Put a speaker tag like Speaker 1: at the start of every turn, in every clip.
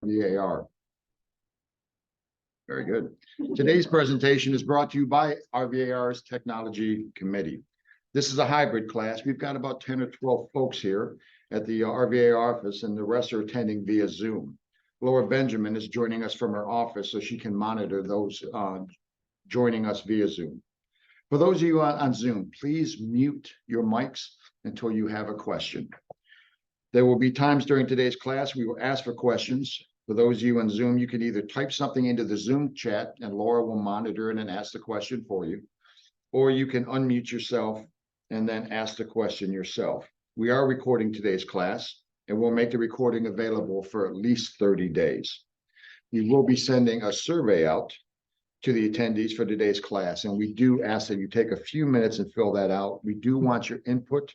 Speaker 1: RPAR. Very good. Today's presentation is brought to you by RVAR's Technology Committee. This is a hybrid class. We've got about 10 or 12 folks here at the RVAR office, and the rest are attending via Zoom. Laura Benjamin is joining us from her office so she can monitor those joining us via Zoom. For those of you on Zoom, please mute your mics until you have a question. There will be times during today's class we will ask for questions. For those of you on Zoom, you can either type something into the Zoom chat and Laura will monitor it and ask the question for you, or you can unmute yourself and then ask the question yourself. We are recording today's class and we'll make the recording available for at least 30 days. We will be sending a survey out to the attendees for today's class, and we do ask that you take a few minutes and fill that out. We do want your input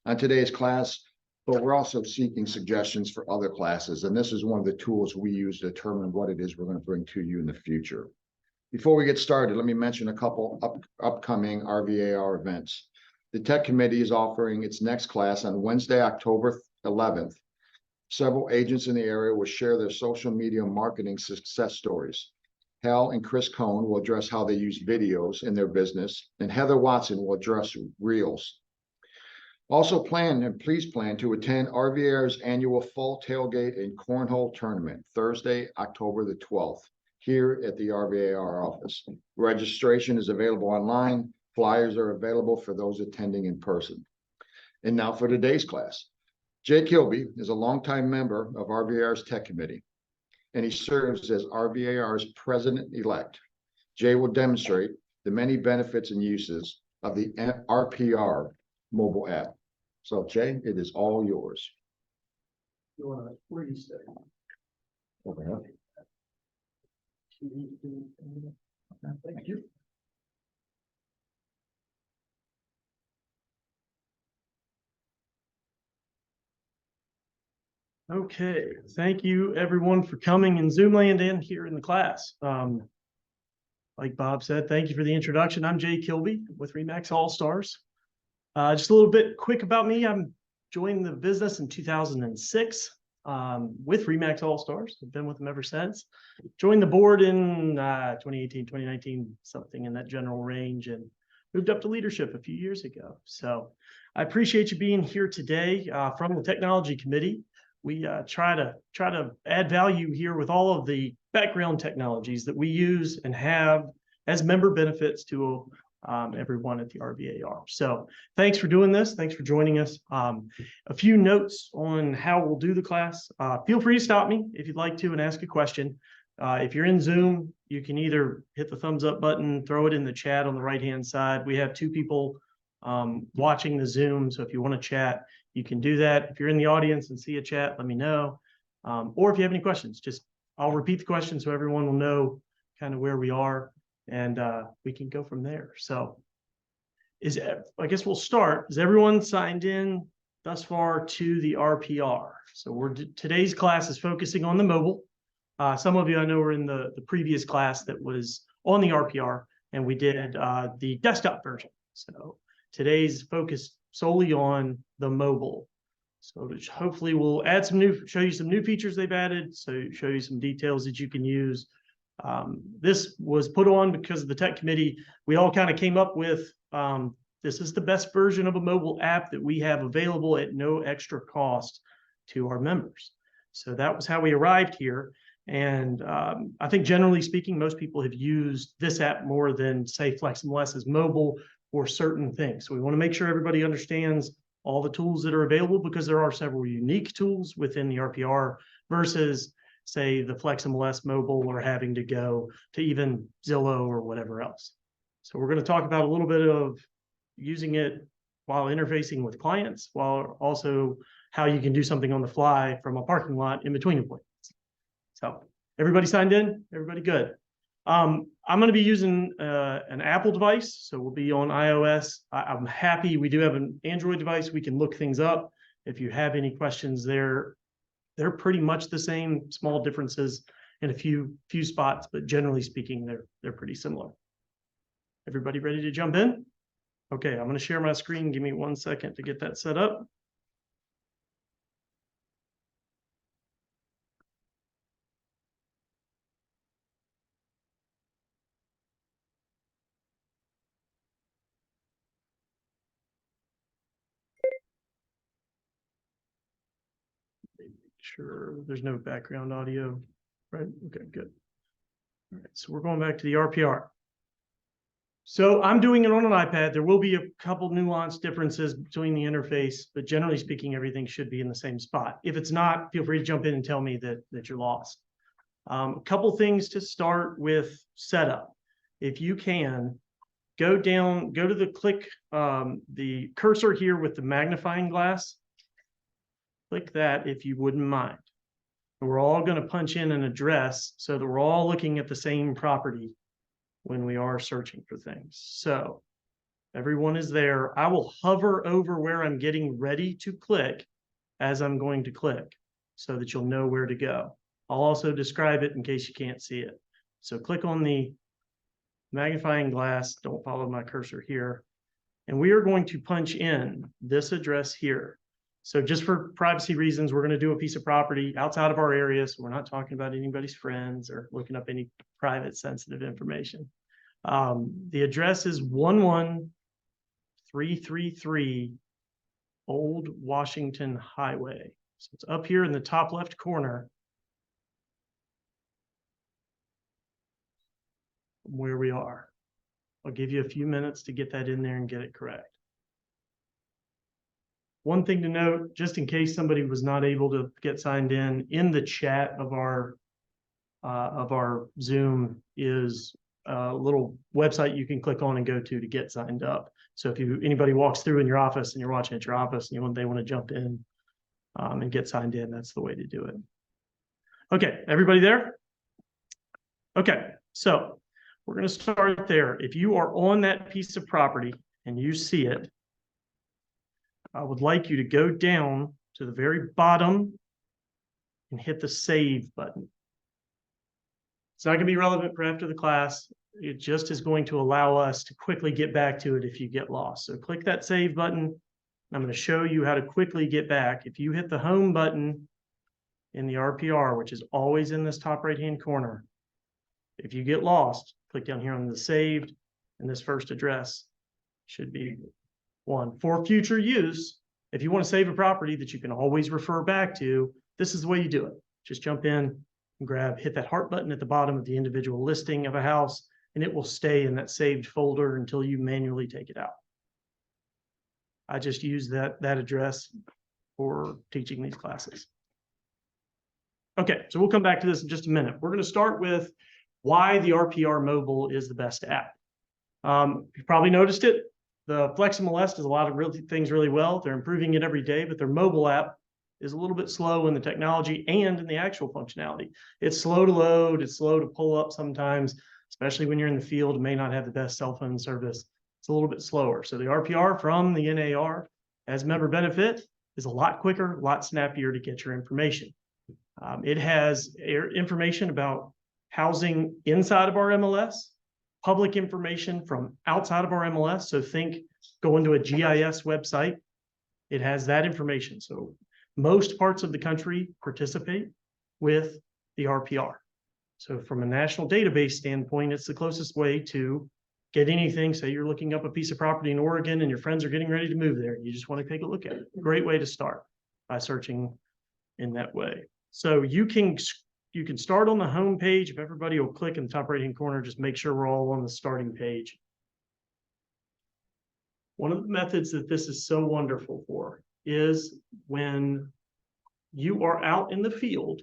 Speaker 1: on today's class, but we're also seeking suggestions for other classes, and this is one of the tools we use to determine what it is we're going to bring to you in the future. Before we get started, let me mention a couple upcoming RVAR events. The Tech Committee is offering its next class on Wednesday, October 11th. Several agents in the area will share their social media marketing success stories. Hal and Chris Cohn will address how they use videos in their business, and Heather Watson will address Reels. Also please plan to attend RVAR's annual Fall Tailgate and Cornhole Tournament, Thursday, October the 12th, here at the RVAR office. Registration is available online. Flyers are available for those attending in person. And now for today's class. Jay Kilby is a longtime member of RVAR's Tech Committee, and he serves as RVAR's president-elect. Jay will demonstrate the many benefits and uses of the RPR mobile app. So, Jay, it is all yours.
Speaker 2: You want to, where do you stay?
Speaker 1: Over here.
Speaker 2: Thank you. Okay, thank you everyone for coming in Zoom land and here in the class. Like Bob said, thank you for the introduction. I'm Jay Kilby with RE/MAX All-Stars. Just a little bit quick about me. I joined the business in 2006 with RE/MAX All-Stars. I've been with them ever since. Joined the board in 2018, 2019, something in that general range, and moved up to leadership a few years ago. So I appreciate you being here today from the Technology Committee. We try to add value here with all of the background technologies that we use and have as member benefits to everyone at the RVAR. So thanks for doing this. Thanks for joining us. A few notes on how we'll do the class. Feel free to stop me if you'd like to and ask a question. If you're in Zoom, you can either hit the thumbs up button, throw it in the chat on the right-hand side. We have two people watching the Zoom, so if you want to chat, you can do that. If you're in the audience and see a chat, let me know. Or if you have any questions, I'll repeat the question so everyone will know kind of where we are, and we can go from there. So I guess we'll start. Is everyone signed in thus far to the RPR? So today's class is focusing on the mobile. Some of you I know were in the previous class that was on the RPR, and we did the desktop version. So today's focus solely on the mobile. So hopefully we'll add show you some new features they've added, so show you some details that you can use. This was put on because of the Tech Committee. We all kind of came up with, this is the best version of a mobile app that we have available at no extra cost to our members. So that was how we arrived here. And I think generally speaking, most people have used this app more than, say, FlexMLS's mobile or certain things. So we want to make sure everybody understands all the tools that are available, because there are several unique tools within the RPR versus, say, the FlexMLS mobile, or having to go to even Zillow or whatever else. So we're going to talk about a little bit of using it while interfacing with clients, while also how you can do something on the fly from a parking lot in between appointments. So everybody signed in? Everybody good? I'm going to be using an Apple device, so we'll be on iOS. I'm happy we do have an Android device. We can look things up. If you have any questions there, they're pretty much the same, small differences in a few spots, but generally speaking, they're pretty similar. Everybody ready to jump in? Okay, I'm going to share my screen. Give me 1 second to get that set up. sure there's no background audio, right? Okay, good. All right, so we're going back to the RPR. So I'm doing it on an iPad. There will be a couple nuanced differences between the interface, but generally speaking, everything should be in the same spot. If it's not, feel free to jump in and tell me that you're lost. A couple things to start with setup. If you can, go down, go to the cursor here with the magnifying glass. Click that if you wouldn't mind. And we're all going to punch in an address so that we're all looking at the same property when we are searching for things. So everyone is there. I will hover over where I'm getting ready to click as I'm going to click so that you'll know where to go. I'll also describe it in case you can't see it. So click on the magnifying glass. Don't follow my cursor here. And we are going to punch in this address here. So just for privacy reasons, we're going to do a piece of property outside of our area. So we're not talking about anybody's friends or looking up any private sensitive information. The address is 11333 Old Washington Highway. So it's up here in the top left corner where we are. I'll give you a few minutes to get that in there and get it correct. One thing to note, just in case somebody was not able to get signed in the chat of our Zoom is a little website you can click on and go to get signed up. So if anybody walks through in your office and you're watching at your office and they want to jump in and get signed in, that's the way to do it. Okay, everybody there? Okay, so we're going to start there. If you are on that piece of property and you see it, I would like you to go down to the very bottom and hit the save button. It's not going to be relevant for after the class. It just is going to allow us to quickly get back to it if you get lost. So click that save button. I'm going to show you how to quickly get back. If you hit the home button in the RPR, which is always in this top right-hand corner, if you get lost, click down here on the saved, and this first address should be one. For future use, if you want to save a property that you can always refer back to, this is the way you do it. Just jump in and hit that heart button at the bottom of the individual listing of a house, and it will stay in that saved folder until you manually take it out. I just use that address for teaching these classes. Okay, so we'll come back to this in just a minute. We're going to start with why the RPR mobile is the best app. You've probably noticed it. The FlexMLS does a lot of things really well. They're improving it every day, but their mobile app is a little bit slow in the technology and in the actual functionality. It's slow to load. It's slow to pull up sometimes, especially when you're in the field, may not have the best cell phone service. It's a little bit slower. So the RPR from the NAR as member benefit is a lot quicker, a lot snappier to get your information. It has information about housing inside of our MLS, public information from outside of our MLS. So think going to a GIS website, it has that information. So most parts of the country participate with the RPR. So from a national database standpoint, it's the closest way to get anything. Say you're looking up a piece of property in Oregon and your friends are getting ready to move there. You just want to take a look at it. Great way to start by searching in that way. So you can start on the home page. If everybody will click in the top right-hand corner, just make sure we're all on the starting page. One of the methods that this is so wonderful for is when you are out in the field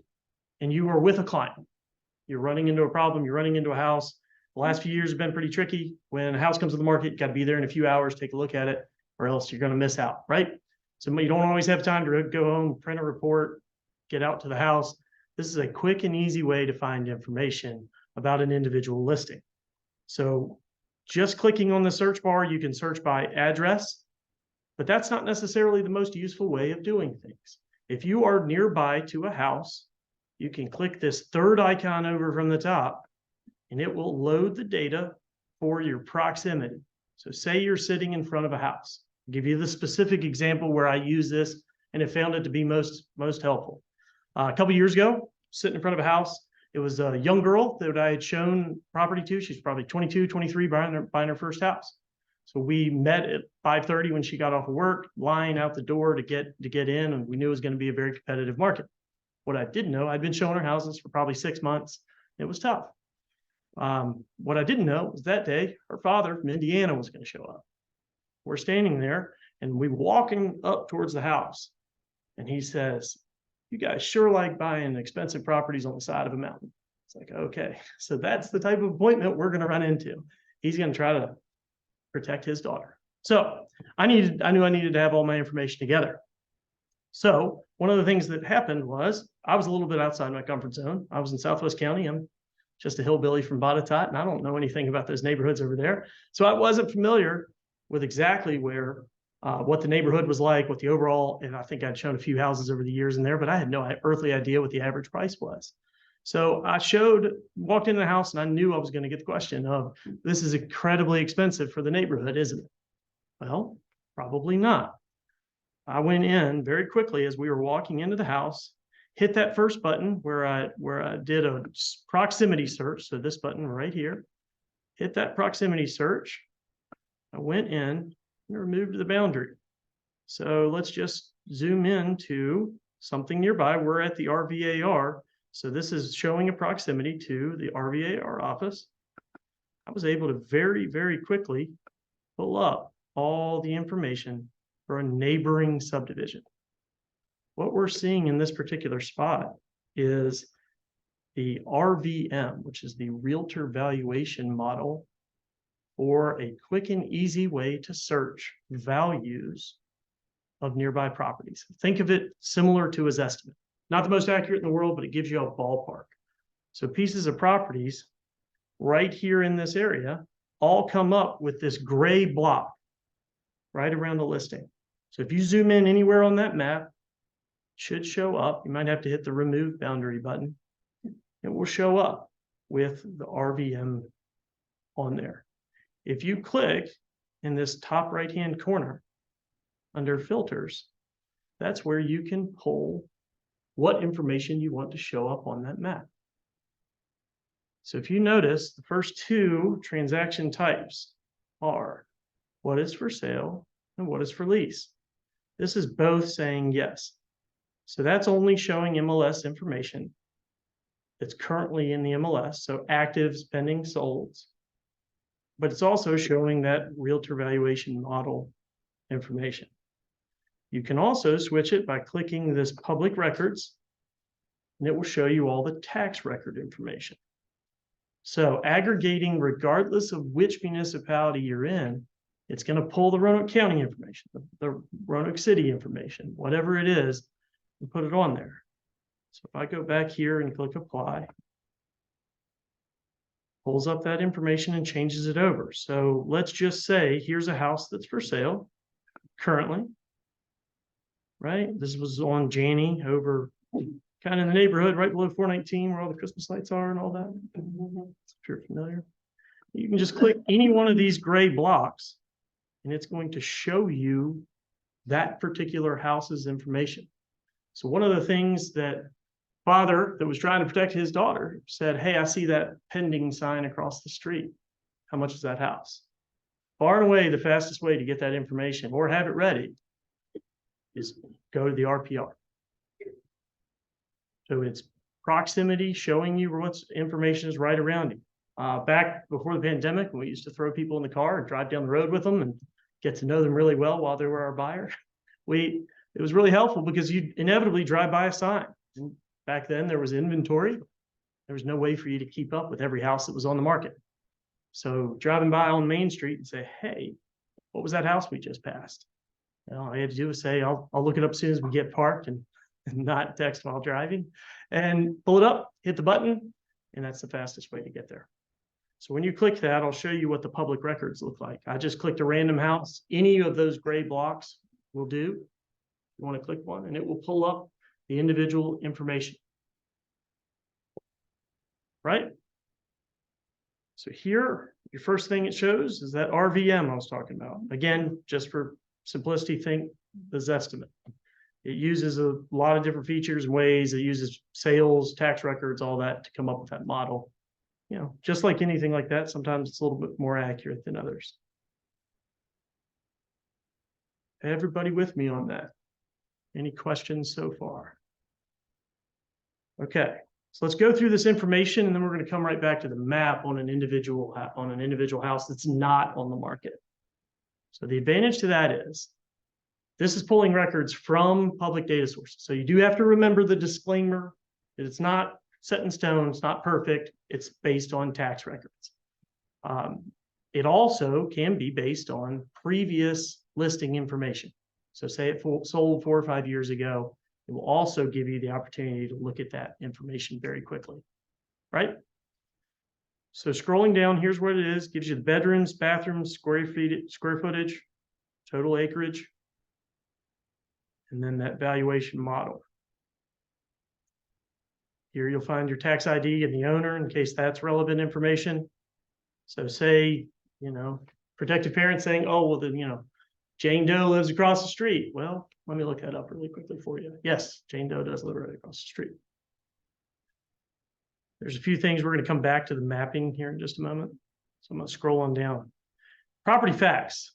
Speaker 2: and you are with a client. You're running into a problem, you're running into a house. The last few years have been pretty tricky. When a house comes to the market, you got to be there in a few hours, take a look at it, or else you're going to miss out, right? So you don't always have time to go home, print a report, get out to the house. This is a quick and easy way to find information about an individual listing. So just clicking on the search bar, you can search by address, but that's not necessarily the most useful way of doing things. If you are nearby to a house, you can click this third icon over from the top, and it will load the data for your proximity. So say you're sitting in front of a house. I'll give you the specific example where I use this and have found it to be most helpful. A couple years ago, sitting in front of a house, it was a young girl that I had shown property to. She's probably 22, 23, buying her first house. So we met at 5:30 when she got off of work, line out the door to get in, and we knew it was going to be a very competitive market. What I didn't know, I'd been showing her houses for probably 6 months. It was tough. What I didn't know was that day, her father from Indiana was going to show up. We're standing there and we walking up towards the house. And he says, "You guys sure like buying expensive properties on the side of a mountain." It's like, okay, so that's the type of appointment we're going to run into. He's going to try to protect his daughter. So I knew I needed to have all my information together. So one of the things that happened was I was a little bit outside my comfort zone. I was in Southwest County. I'm just a hillbilly from Botetourt, and I don't know anything about those neighborhoods over there. So I wasn't familiar with exactly where, what the neighborhood was like, what the overall, and I think I'd shown a few houses over the years in there, but I had no earthly idea what the average price was. So I walked into the house and I knew I was going to get the question of, this is incredibly expensive for the neighborhood, isn't it? Well, probably not. I went in very quickly as we were walking into the house, hit that first button where I did a proximity search. So this button right here, hit that proximity search. I went in and removed the boundary. So let's just zoom in to something nearby. We're at the RVAR. So this is showing a proximity to the RVAR office. I was able to very, very quickly pull up all the information for a neighboring subdivision. What we're seeing in this particular spot is the RVM, which is the Realtor Valuation Model, or a quick and easy way to search values of nearby properties. Think of it similar to a Zestimate. Not the most accurate in the world, but it gives you a ballpark. So pieces of properties right here in this area all come up with this gray block right around the listing. So if you zoom in anywhere on that map, it should show up. You might have to hit the remove boundary button. It will show up with the RVM on there. If you click in this top right-hand corner under filters, that's where you can pull what information you want to show up on that map. So if you notice, the first two transaction types are what is for sale and what is for lease. This is both saying yes. So that's only showing MLS information that's currently in the MLS, so actives, pending, solds. But it's also showing that realtor valuation model information. You can also switch it by clicking this public records, and it will show you all the tax record information. So aggregating, regardless of which municipality you're in, it's going to pull the Roanoke County information, the Roanoke City information, whatever it is, and put it on there. So if I go back here and click apply, pulls up that information and changes it over. So let's just say here's a house that's for sale currently, right? This was on Janney over kind of in the neighborhood right below 419 where all the Christmas lights are and all that. If you're familiar, you can just click any one of these gray blocks and it's going to show you that particular house's information. So one of the things that father that was trying to protect his daughter said, "Hey, I see that pending sign across the street. How much is that house?" Far and away, the fastest way to get that information or have it ready is go to the RPR. So it's proximity showing you what information is right around you. Back before the pandemic, we used to throw people in the car and drive down the road with them and get to know them really well while they were our buyer. It was really helpful because you'd inevitably drive by a sign. And back then there was inventory. There was no way for you to keep up with every house that was on the market. So driving by on Main Street and say, "Hey, what was that house we just passed?" And all I had to do was say, I'll look it up as soon as we get parked and not text while driving, and pull it up, hit the button, and that's the fastest way to get there. So when you click that, I'll show you what the public records look like. I just clicked a random house. Any of those gray blocks will do. You want to click one, and it will pull up the individual information. Right? So here, your first thing it shows is that RVM I was talking about. Again, just for simplicity, think the Zestimate. It uses a lot of different features and ways. It uses sales, tax records, all that to come up with that model. You know, just like anything like that, sometimes it's a little bit more accurate than others. Everybody with me on that? Any questions so far? Okay, so let's go through this information and then we're going to come right back to the map on an individual house that's not on the market. So the advantage to that is this is pulling records from public data sources. So you do have to remember the disclaimer that it's not set in stone, it's not perfect, it's based on tax records. It also can be based on previous listing information. So say it sold 4 or 5 years ago, it will also give you the opportunity to look at that information very quickly, right? So scrolling down, here's what it is. Gives you the bedrooms, bathrooms, square footage, total acreage, and then that valuation model. Here you'll find your tax ID and the owner in case that's relevant information. So say, protective parent saying, oh, well, then, Jane Doe lives across the street. Well, let me look that up really quickly for you. Yes, Jane Doe does live right across the street. There's a few things. We're going to come back to the mapping here in just a moment. So I'm going to scroll on down. Property facts.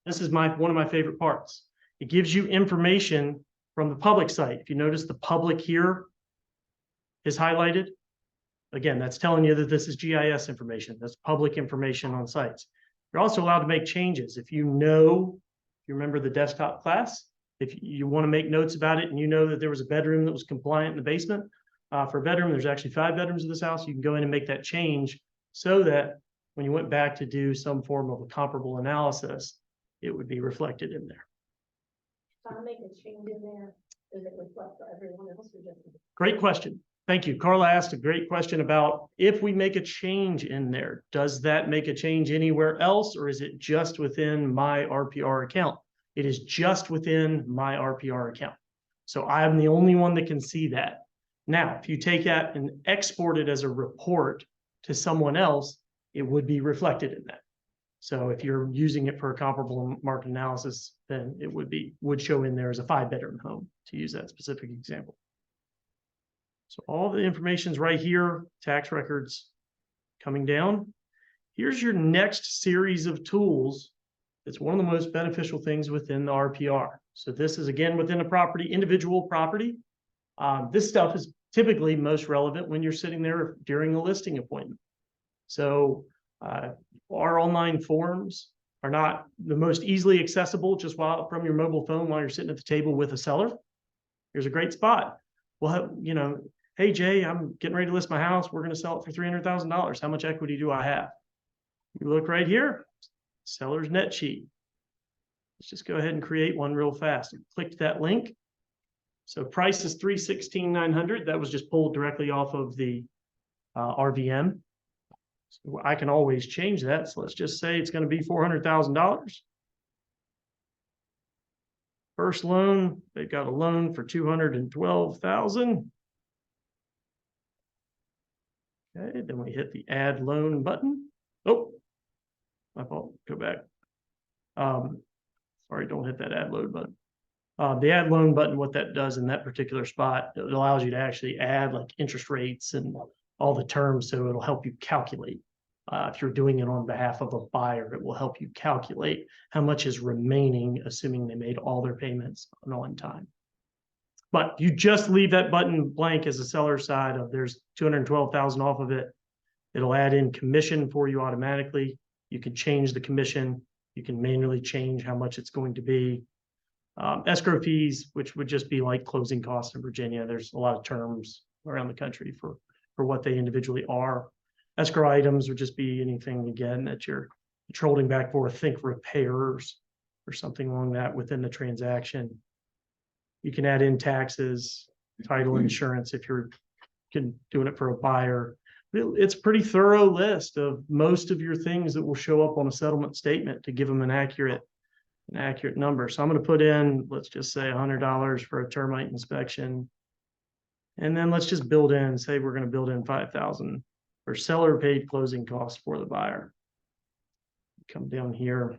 Speaker 2: This is one of my favorite parts. It gives you information from the public site. If you notice the public here is highlighted. Again, that's telling you that this is GIS information. That's public information on sites. You're also allowed to make changes. If you remember the desktop class, if you want to make notes about it and you know that there was a bedroom that was compliant in the basement, for a bedroom, there's actually 5 bedrooms in this house, you can go in and make that change so that when you went back to do some form of a comparable analysis, it would be reflected in there.
Speaker 3: If I make a change in there, does it reflect for everyone else or just?
Speaker 2: Great question. Thank you. Carla asked a great question about if we make a change in there, does that make a change anywhere else or is it just within my RPR account? It is just within my RPR account. So I'm the only one that can see that. Now, if you take that and export it as a report to someone else, it would be reflected in that. So if you're using it for a comparable market analysis, then it would show in there as a 5-bedroom home, to use that specific example. So all the information's right here, tax records coming down. Here's your next series of tools. It's one of the most beneficial things within the RPR. So this is again within a property, individual property. This stuff is typically most relevant when you're sitting there during a listing appointment. So our online forms are not the most easily accessible just from your mobile phone while you're sitting at the table with a seller. Here's a great spot. Well, hey, Jay, I'm getting ready to list my house. We're going to sell it for $300,000. How much equity do I have? You look right here, seller's net sheet. Let's just go ahead and create one real fast. Click that link. So price is $316,900. That was just pulled directly off of the RVM. So I can always change that. So let's just say it's going to be $400,000. First loan, they've got a loan for $212,000. Okay, then we hit the add loan button. Oh, my fault. Go back. Sorry, don't hit that add loan button. The add loan button, what that does in that particular spot, it allows you to actually add like interest rates and all the terms. So it'll help you calculate. If you're doing it on behalf of a buyer, it will help you calculate how much is remaining, assuming they made all their payments on time. But you just leave that button blank as a seller side of there's $212,000 off of it. It'll add in commission for you automatically. You can change the commission. You can manually change how much it's going to be. Escrow fees, which would just be like closing costs in Virginia. There's a lot of terms around the country for what they individually are. Escrow items would just be anything, again, that you're holding back for, think repairs or something along that within the transaction. You can add in taxes, title insurance if you're doing it for a buyer. It's a pretty thorough list of most of your things that will show up on a settlement statement to give them an accurate number. So I'm going to put in, let's just say $100 for a termite inspection. And then let's just build in, say we're going to build in $5,000 for seller paid closing costs for the buyer. Come down here,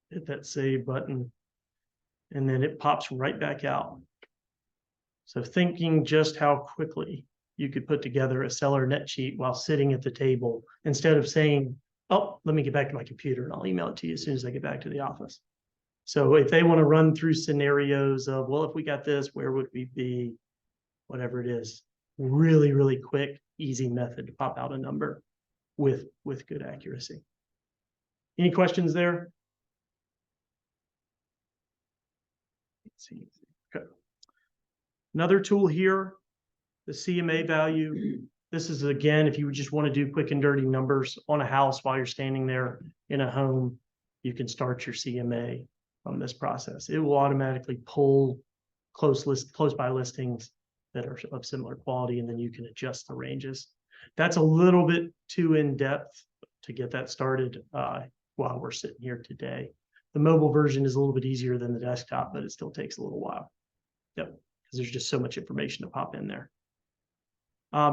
Speaker 2: hit that save button, and then it pops right back out. So thinking just how quickly you could put together a seller net sheet while sitting at the table instead of saying, oh, let me get back to my computer and I'll email it to you as soon as I get back to the office. So if they want to run through scenarios of, well, if we got this, where would we be? whatever it is. Really, really quick, easy method to pop out a number with good accuracy. Any questions there? Let's see. Okay. Another tool here, the CMA value. This is, again, if you just want to do quick and dirty numbers on a house while you're standing there in a home, you can start your CMA from this process. It will automatically pull close by listings that are of similar quality, and then you can adjust the ranges. That's a little bit too in-depth to get that started while we're sitting here today. The mobile version is a little bit easier than the desktop, but it still takes a little while. Yep, because there's just so much information to pop in there.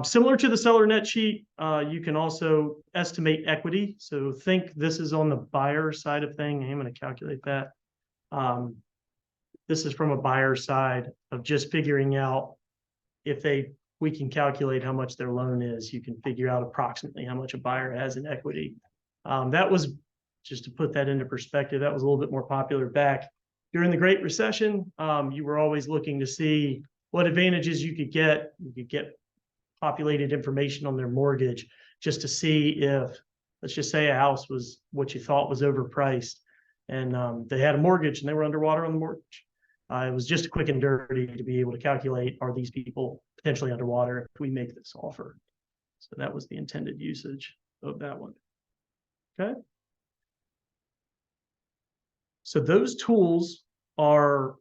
Speaker 2: Similar to the seller net sheet, you can also estimate equity. So think this is on the buyer side of thing. I'm going to calculate that. This is from a buyer side of just figuring out if we can calculate how much their loan is. You can figure out approximately how much a buyer has in equity. That was, just to put that into perspective, that was a little bit more popular back during the Great Recession. You were always looking to see what advantages you could get. You could get populated information on their mortgage just to see if, let's just say, a house was what you thought was overpriced, and they had a mortgage and they were underwater on the mortgage. It was just quick and dirty to be able to calculate, are these people potentially underwater if we make this offer? So that was the intended usage of that one. Okay. So those tools are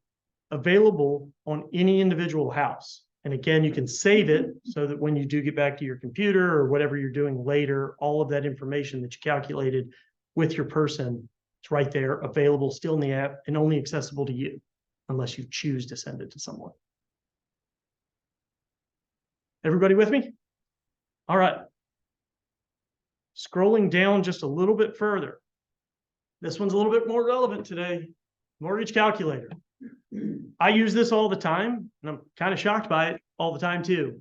Speaker 2: available on any individual house. And again, you can save it so that when you do get back to your computer or whatever you're doing later, all of that information that you calculated with your person, it's right there, available still in the app and only accessible to you, unless you choose to send it to someone. Everybody with me? All right. Scrolling down just a little bit further. This one's a little bit more relevant today. Mortgage calculator. I use this all the time, and I'm kind of shocked by it all the time too.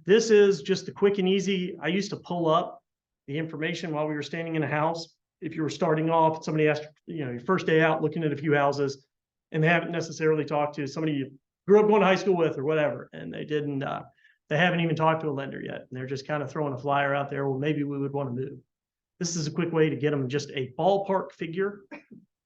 Speaker 2: This is just the quick and easy. I used to pull up the information while we were standing in a house. If you were starting off, somebody asked, your first day out looking at a few houses, and they haven't necessarily talked to somebody you grew up going to high school with or whatever, and they haven't even talked to a lender yet, and they're just kind of throwing a flyer out there. Well, maybe we would want to move. This is a quick way to get them just a ballpark figure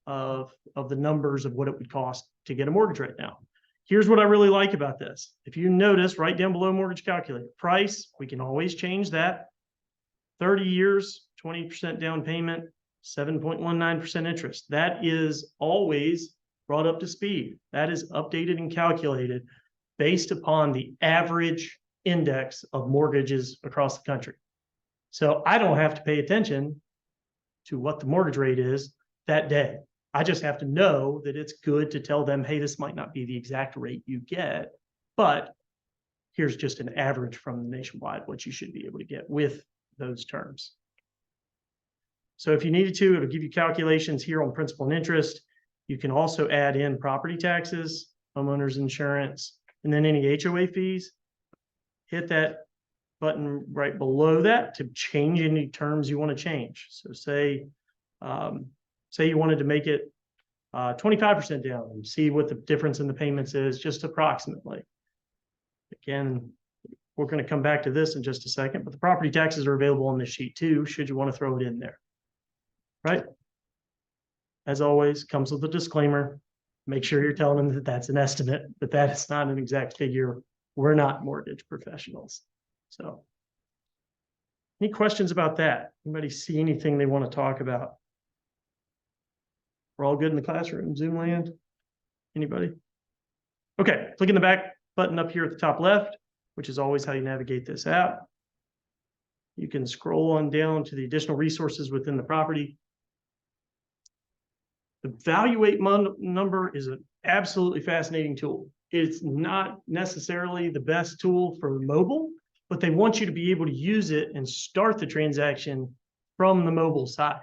Speaker 2: of the numbers of what it would cost to get a mortgage right now. Here's what I really like about this. If you notice right down below mortgage calculator, price, we can always change that. 30 years, 20% down payment, 7.19% interest. That is always brought up to speed. That is updated and calculated based upon the average index of mortgages across the country. So I don't have to pay attention to what the mortgage rate is that day. I just have to know that it's good to tell them, hey, this might not be the exact rate you get, but here's just an average from nationwide, what you should be able to get with those terms. So if you needed to, it'll give you calculations here on principal and interest. You can also add in property taxes, homeowners insurance, and then any HOA fees. Hit that button right below that to change any terms you want to change. So say you wanted to make it 25% down and see what the difference in the payments is, just approximately. Again, we're going to come back to this in just a second, but the property taxes are available on this sheet too, should you want to throw it in there. Right? As always, comes with a disclaimer. Make sure you're telling them that that's an estimate, but that is not an exact figure. We're not mortgage professionals. So, any questions about that? Anybody see anything they want to talk about? We're all good in the classroom, Zoom land? Anybody? Okay, click in the back button up here at the top left, which is always how you navigate this app. You can scroll on down to the additional resources within the property. The Evaluate number is an absolutely fascinating tool. It's not necessarily the best tool for mobile, but they want you to be able to use it and start the transaction from the mobile side.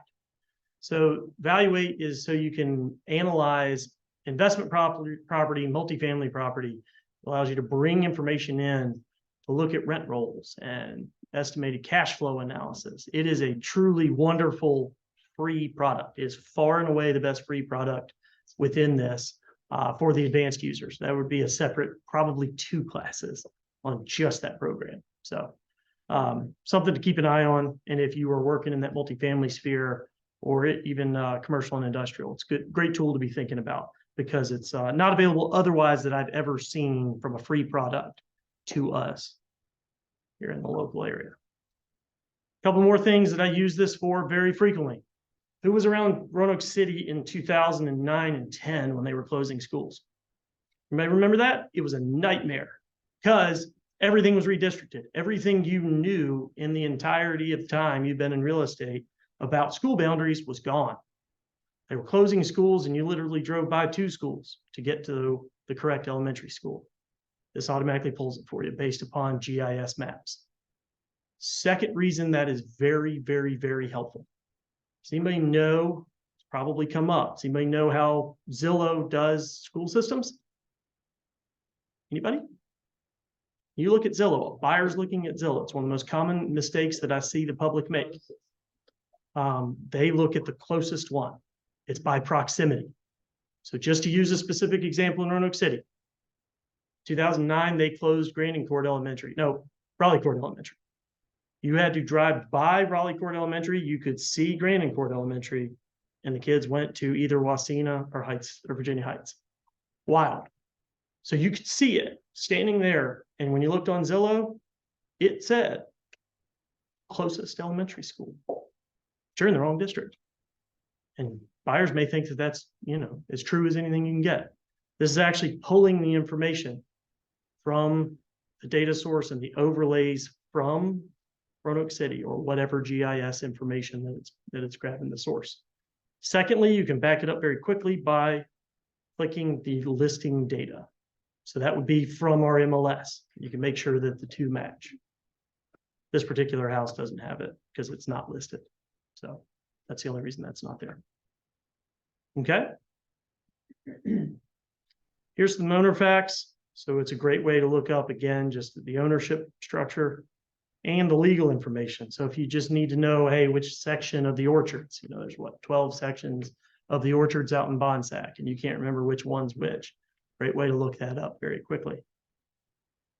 Speaker 2: So Evaluate is so you can analyze investment property, multifamily property. It allows you to bring information in to look at rent rolls and estimated cash flow analysis. It is a truly wonderful free product. It is far and away the best free product within this. for the advanced users. That would be a separate, probably 2 classes on just that program. So something to keep an eye on. And if you are working in that multifamily sphere or even commercial and industrial, it's great tool to be thinking about, because it's not available otherwise that I've ever seen from a free product to us here in the local area. A couple more things that I use this for very frequently. Who was around Roanoke City in 2009 and 10 when they were closing schools? You may remember that? It was a nightmare because everything was redistricted. Everything you knew in the entirety of the time you've been in real estate about school boundaries was gone. They were closing schools and you literally drove by 2 schools to get to the correct elementary school. This automatically pulls it for you based upon GIS maps. Second reason that is very, very, very helpful. Does anybody know, it's probably come up, does anybody know how Zillow does school systems? Anybody? You look at Zillow, buyers looking at Zillow. It's one of the most common mistakes that I see the public make. They look at the closest one. It's by proximity. So just to use a specific example in Roanoke City, 2009, they closed Grandin Court Elementary. No, Raleigh Court Elementary. You had to drive by Raleigh Court Elementary. You could see Grandin Court Elementary, and the kids went to either Wasena or Heights or Virginia Heights. Wild. So you could see it standing there. And when you looked on Zillow, it said closest elementary school. But you're in the wrong district. And buyers may think that that's, as true as anything you can get. This is actually pulling the information from the data source and the overlays from Roanoke City or whatever GIS information that it's grabbing the source. Secondly, you can back it up very quickly by clicking the listing data. So that would be from our MLS. You can make sure that the 2 match. This particular house doesn't have it because it's not listed. So that's the only reason that's not there. Okay. Here's some owner facts. So it's a great way to look up, again, just the ownership structure and the legal information. So if you just need to know, hey, which section of the orchards, there's 12 sections of the orchards out in Bonsack, and you can't remember which one's which. Great way to look that up very quickly.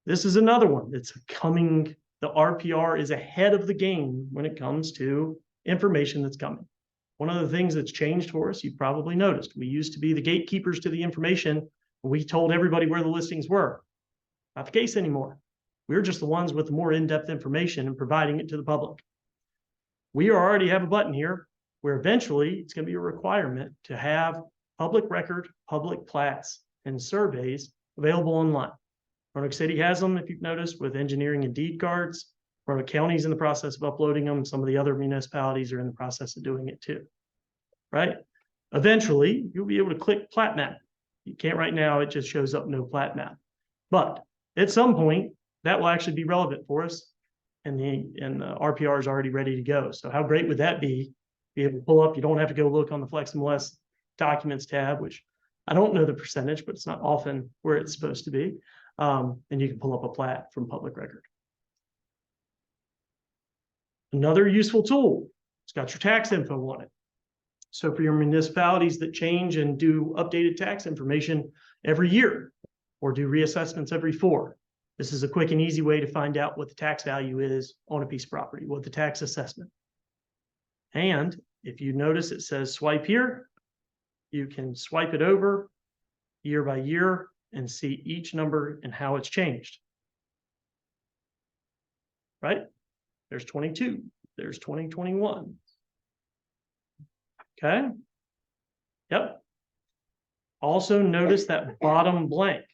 Speaker 2: This is another one that's coming. The RPR is ahead of the game when it comes to information that's coming. One of the things that's changed for us, you've probably noticed, we used to be the gatekeepers to the information. We told everybody where the listings were. Not the case anymore. We're just the ones with the more in-depth information and providing it to the public. We already have a button here where eventually it's going to be a requirement to have public record, public plats, and surveys available online. Roanoke City has them, if you've noticed, with engineering and deed cards. Roanoke County's in the process of uploading them. Some of the other municipalities are in the process of doing it too, right? Eventually, you'll be able to click plat map. You can't right now, it just shows up no plat map. But at some point, that will actually be relevant for us, and the RPR is already ready to go. So how great would that be? Be able to pull up, you don't have to go look on the FlexMLS documents tab, which I don't know the percentage, but it's not often where it's supposed to be. And you can pull up a plat from public record. Another useful tool, it's got your tax info on it. So for your municipalities that change and do updated tax information every year or do reassessments every 4, this is a quick and easy way to find out what the tax value is on a piece of property, what the tax assessment. And if you notice it says swipe here, you can swipe it over year by year and see each number and how it's changed. Right? There's 22, there's 2021. Okay. Yep. Also notice that bottom blank,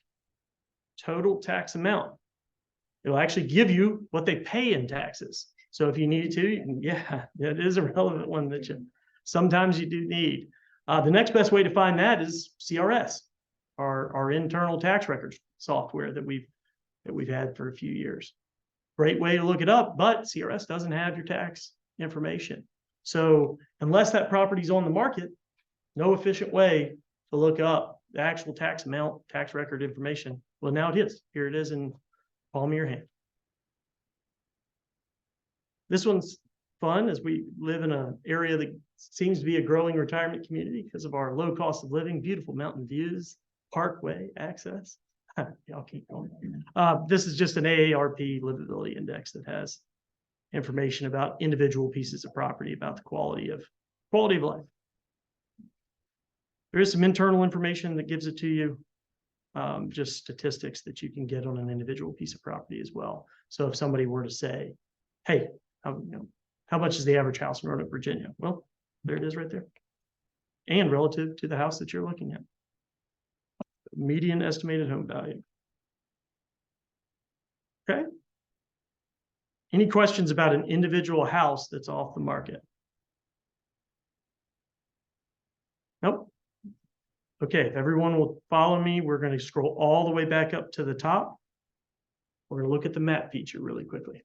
Speaker 2: total tax amount. It'll actually give you what they pay in taxes. So if you need to, you can, yeah, it is a relevant one that sometimes you do need. The next best way to find that is CRS, our internal tax records software that we've had for a few years. Great way to look it up, but CRS doesn't have your tax information. So unless that property's on the market, no efficient way to look up the actual tax amount, tax record information. Well, now it is. Here it is in palm of your hand. This one's fun as we live in an area that seems to be a growing retirement community because of our low cost of living, beautiful mountain views. Parkway access. Y'all keep going. This is just an AARP livability index that has information about individual pieces of property, about the quality of life. There is some internal information that gives it to you, just statistics that you can get on an individual piece of property as well. So if somebody were to say, hey, how much is the average house in Roanoke, Virginia? Well, there it is right there. And relative to the house that you're looking at. Median estimated home value. Okay. Any questions about an individual house that's off the market? Nope. Okay, if everyone will follow me, we're going to scroll all the way back up to the top. We're going to look at the map feature really quickly.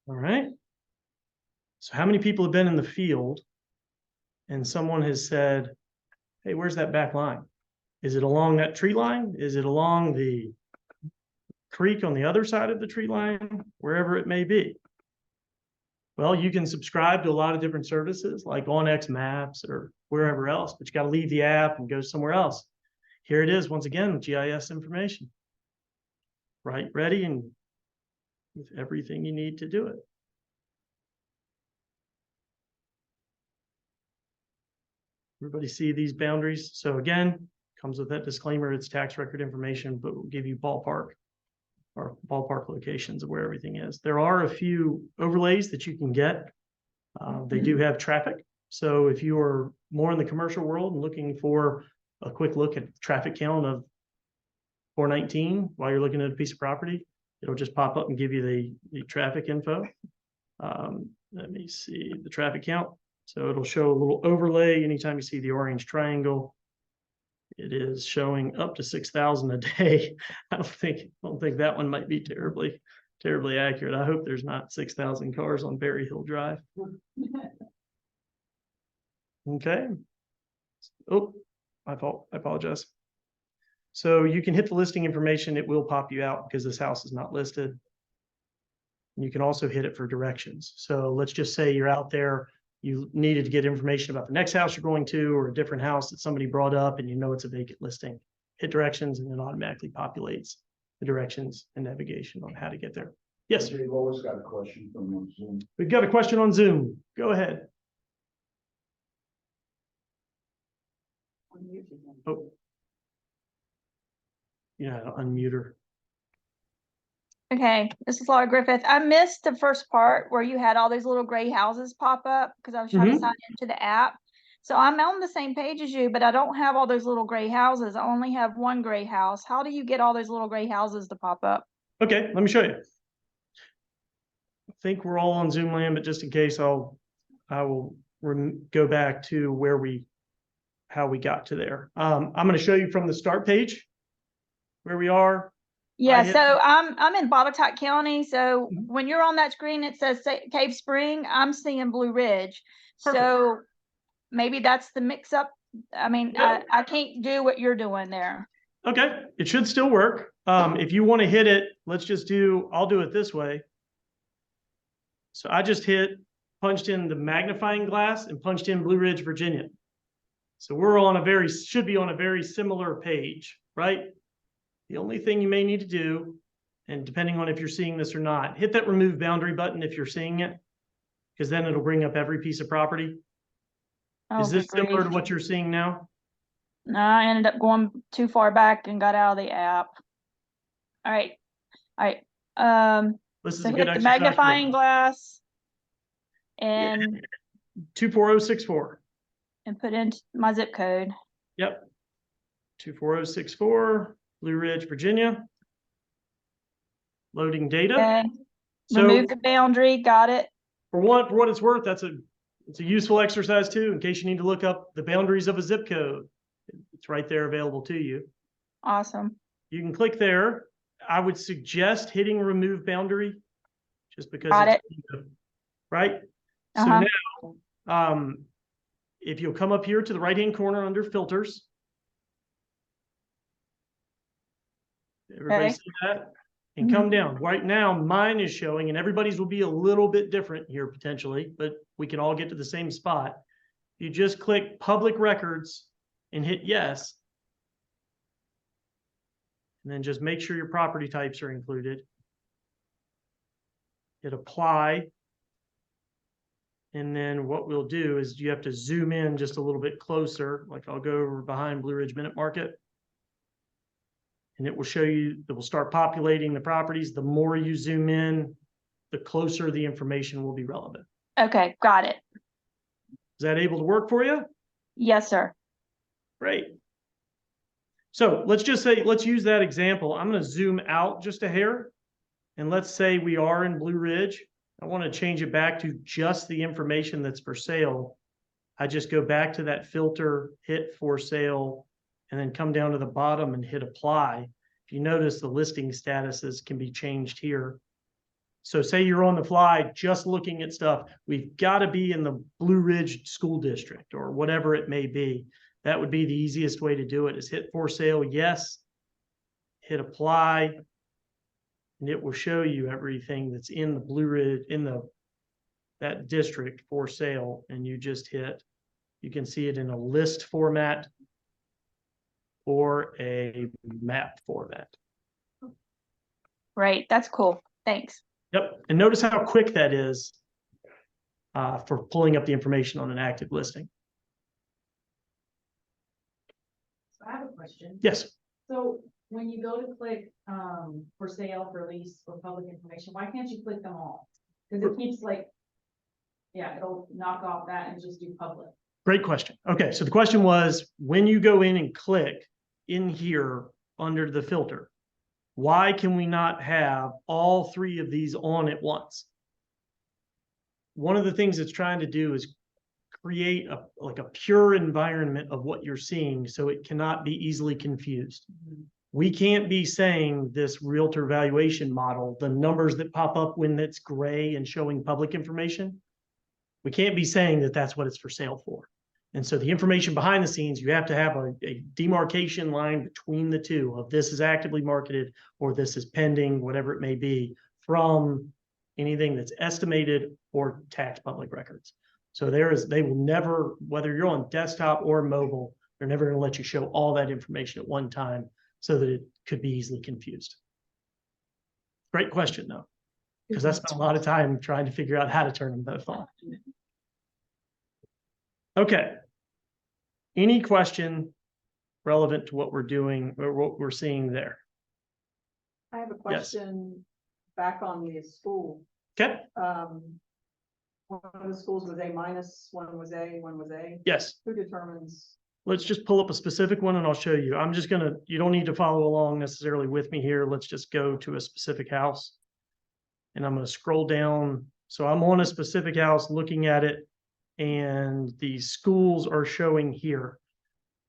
Speaker 2: All right. So how many people have been in the field and someone has said, hey, where's that back line? Is it along that tree line? Is it along the creek on the other side of the tree line? Wherever it may be. Well, you can subscribe to a lot of different services like OnX Maps or wherever else, but you got to leave the app and go somewhere else. Here it is, once again, GIS information. Right, ready, and with everything you need to do it. Everybody see these boundaries? So again, comes with that disclaimer, it's tax record information, but we'll give you ballpark locations of where everything is. There are a few overlays that you can get. They do have traffic. So if you are more in the commercial world and looking for a quick look at traffic count of 419 while you're looking at a piece of property, it'll just pop up and give you the traffic info. Let me see the traffic count. So it'll show a little overlay anytime you see the orange triangle. It is showing up to 6,000 a day. I don't think that one might be terribly accurate. I hope there's not 6,000 cars on Berry Hill Drive. Okay. Oh, my fault. I apologize. So you can hit the listing information. It will pop you out because this house is not listed. You can also hit it for directions. So let's just say you're out there, you needed to get information about the next house you're going to or a different house that somebody brought up and you know it's a vacant listing. Hit directions and it automatically populates the directions and navigation on how to get there. Yes, sir.
Speaker 1: We've always got a question from Zoom.
Speaker 2: We've got a question on Zoom. Go ahead. Oh. Yeah, unmute her.
Speaker 4: Okay, this is Laura Griffith. I missed the first part where you had all these little gray houses pop up because I was trying to sign into the app. So I'm on the same page as you, but I don't have all those little gray houses. I only have one gray house. How do you get all those little gray houses to pop up?
Speaker 2: Okay, let me show you. I think we're all on Zoom land, but just in case, I will go back to how we got to there. I'm going to show you from the start page where we are.
Speaker 4: Yeah, so I'm in Botetourt County. So when you're on that screen, it says Cave Spring. I'm seeing Blue Ridge.
Speaker 2: Perfect.
Speaker 4: So maybe that's the mix up. I mean,
Speaker 2: Yeah.
Speaker 4: I can't do what you're doing there.
Speaker 2: Okay, it should still work. If you want to hit it, I'll do it this way. So I just punched in the magnifying glass and punched in Blue Ridge, Virginia. So we're should be on a very similar page, right? The only thing you may need to do, and depending on if you're seeing this or not, hit that remove boundary button if you're seeing it, because then it'll bring up every piece of property. Is this similar to what you're seeing now?
Speaker 4: No, I ended up going too far back and got out of the app. All right.
Speaker 2: This is
Speaker 4: So
Speaker 2: a good
Speaker 4: hit the
Speaker 2: exercise.
Speaker 4: magnifying glass and
Speaker 2: 24064.
Speaker 4: and put in my zip code.
Speaker 2: Yep. 24064, Blue Ridge, Virginia. Loading data.
Speaker 4: Okay.
Speaker 2: So
Speaker 4: Remove the boundary. Got it.
Speaker 2: for what it's worth, it's a useful exercise too, in case you need to look up the boundaries of a zip code. It's right there available to you.
Speaker 4: Awesome.
Speaker 2: You can click there. I would suggest hitting remove boundary just because
Speaker 4: Got
Speaker 2: it's right. So now, if you'll come up here to the right-hand corner under filters. Everybody see that? And come down. Right now, mine is showing, and everybody's will be a little bit different here potentially, but we can all get to the same spot. You just click public records and hit yes. And then just make sure your property types are included. Hit apply. And then what we'll do is you have to zoom in just a little bit closer. Like I'll go over behind Blue Ridge Minute Market. And it will show you, it will start populating the properties. The more you zoom in, the closer the information will be relevant.
Speaker 4: Okay, got it.
Speaker 2: Is that able to work for you?
Speaker 4: Yes, sir.
Speaker 2: Great. So let's just say, let's use that example. I'm going to zoom out just a hair. And let's say we are in Blue Ridge. I want to change it back to just the information that's for sale. I just go back to that filter, hit for sale, and then come down to the bottom and hit apply. If you notice, the listing statuses can be changed here. So say you're on the fly, just looking at stuff. We've got to be in the Blue Ridge School District or whatever it may be. That would be the easiest way to do it, is hit for sale, yes, hit apply, and it will show you everything that's in the Blue Ridge, that district for sale, and you just hit. You can see it in a list format or a map format.
Speaker 4: Great, that's cool. Thanks.
Speaker 2: Yep, and notice how quick that is for pulling up the information on an active listing.
Speaker 5: So I have a question.
Speaker 2: Yes.
Speaker 5: So when you go to click for sale, for lease, or public information, why can't you click them all? Because it keeps like, yeah, it'll knock off that and just do public.
Speaker 2: Great question. Okay, so the question was, when you go in and click in here under the filter, why can we not have all three of these on at once? One of the things it's trying to do is create a pure environment of what you're seeing so it cannot be easily confused. We can't be saying this realtor valuation model, the numbers that pop up when it's gray and showing public information, we can't be saying that that's what it's for sale for. And so the information behind the scenes, you have to have a demarcation line between the two of this is actively marketed or this is pending, whatever it may be, from anything that's estimated or tax public records. So they will never, whether you're on desktop or mobile, they're never going to let you show all that information at one time so that it could be easily confused. Great question though, because I spent a lot of time trying to figure out how to turn them both on. Okay. Any question relevant to what we're doing or what we're seeing there?
Speaker 6: I have a question back on the school.
Speaker 2: Okay.
Speaker 6: One of the schools was A minus, one was A, one was A.
Speaker 2: Yes.
Speaker 6: Who determines?
Speaker 2: Let's just pull up a specific one and I'll show you. I'm just gonna, you don't need to follow along necessarily with me here. Let's just go to a specific house. And I'm gonna scroll down. So I'm on a specific house looking at it and the schools are showing here.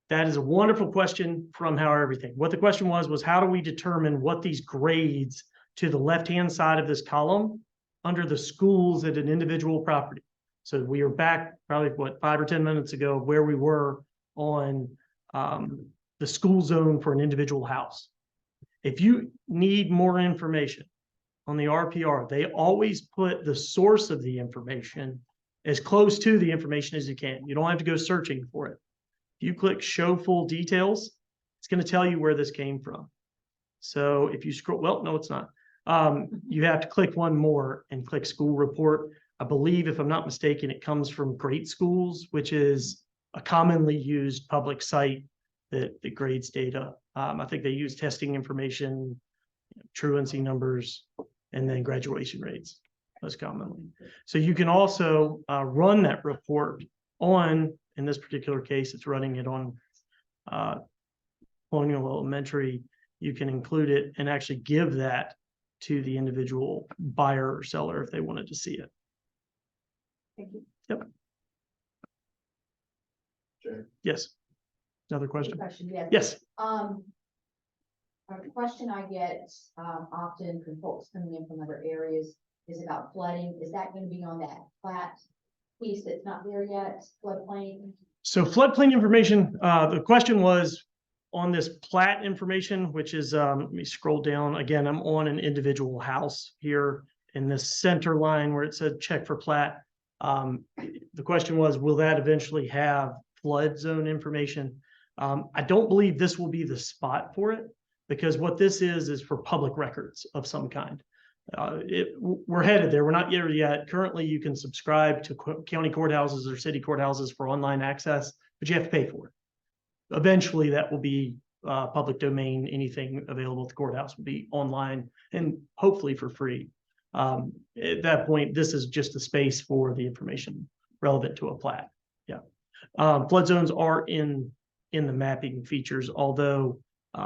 Speaker 2: That is a wonderful question from How Everything. What the question was how do we determine what these grades to the left-hand side of this column under the schools at an individual property? So we are back probably, what, 5 or 10 minutes ago where we were on the school zone for an individual house. If you need more information on the RPR, they always put the source of the information as close to the information as you can. You don't have to go searching for it. If you click show full details, it's going to tell you where this came from. So if you scroll, well, no, it's not. You have to click one more and click school report. I believe, if I'm not mistaken, it comes from Great Schools, which is a commonly used public site that grades data. I think they use testing information, truancy numbers, and then graduation rates most commonly. So you can also run that report on, in this particular case, it's running it on Colonial Elementary. You can include it and actually give that to the individual buyer or seller if they wanted to see it.
Speaker 6: Thank you.
Speaker 2: Yep. Yes. Another question?
Speaker 3: Yes.
Speaker 2: Yes.
Speaker 3: A question I get often from folks coming in from other areas is about flooding. Is that going to be on that plat piece that's not there yet, floodplain?
Speaker 2: So floodplain information, the question was on this plat information, which is, let me scroll down. Again, I'm on an individual house here in this center line where it said check for plat. The question was, will that eventually have flood zone information? I don't believe this will be the spot for it, because what this is for public records of some kind. We're headed there. We're not there yet. Currently, you can subscribe to county courthouses or city courthouses for online access, but you have to pay for it. Eventually, that will be public domain. Anything available at the courthouse will be online and hopefully for free. At that point, this is just a space for the information relevant to a plat. Yeah. Flood zones are in the mapping features, although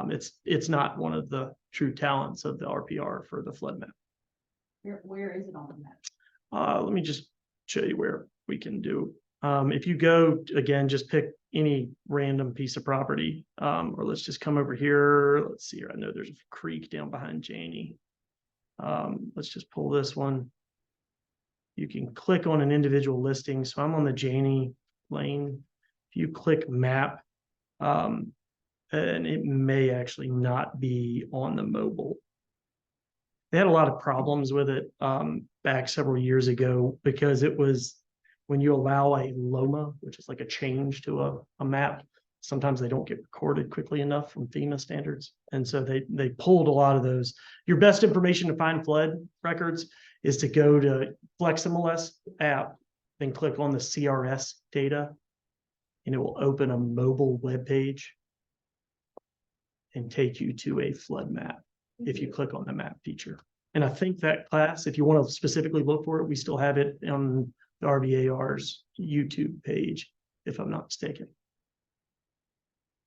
Speaker 2: it's not one of the true talents of the RPR for the flood map.
Speaker 5: Where is it on the map?
Speaker 2: Let me just show you where we can do. If you go again, just pick any random piece of property, or let's just come over here. Let's see here. I know there's a creek down behind Janie. Let's just pull this one. You can click on an individual listing. So I'm on the Janie lane. If you click map, and it may actually not be on the mobile. They had a lot of problems with it back several years ago, because it was when you allow a LOMA, which is like a change to a map, sometimes they don't get recorded quickly enough from FEMA standards. And so they pulled a lot of those. Your best information to find flood records is to go to FlexMLS app, then click on the CRS data, and it will open a mobile web page and take you to a flood map if you click on the map feature. And I think that class, if you want to specifically look for it, we still have it on the RVAR's YouTube page, if I'm not mistaken.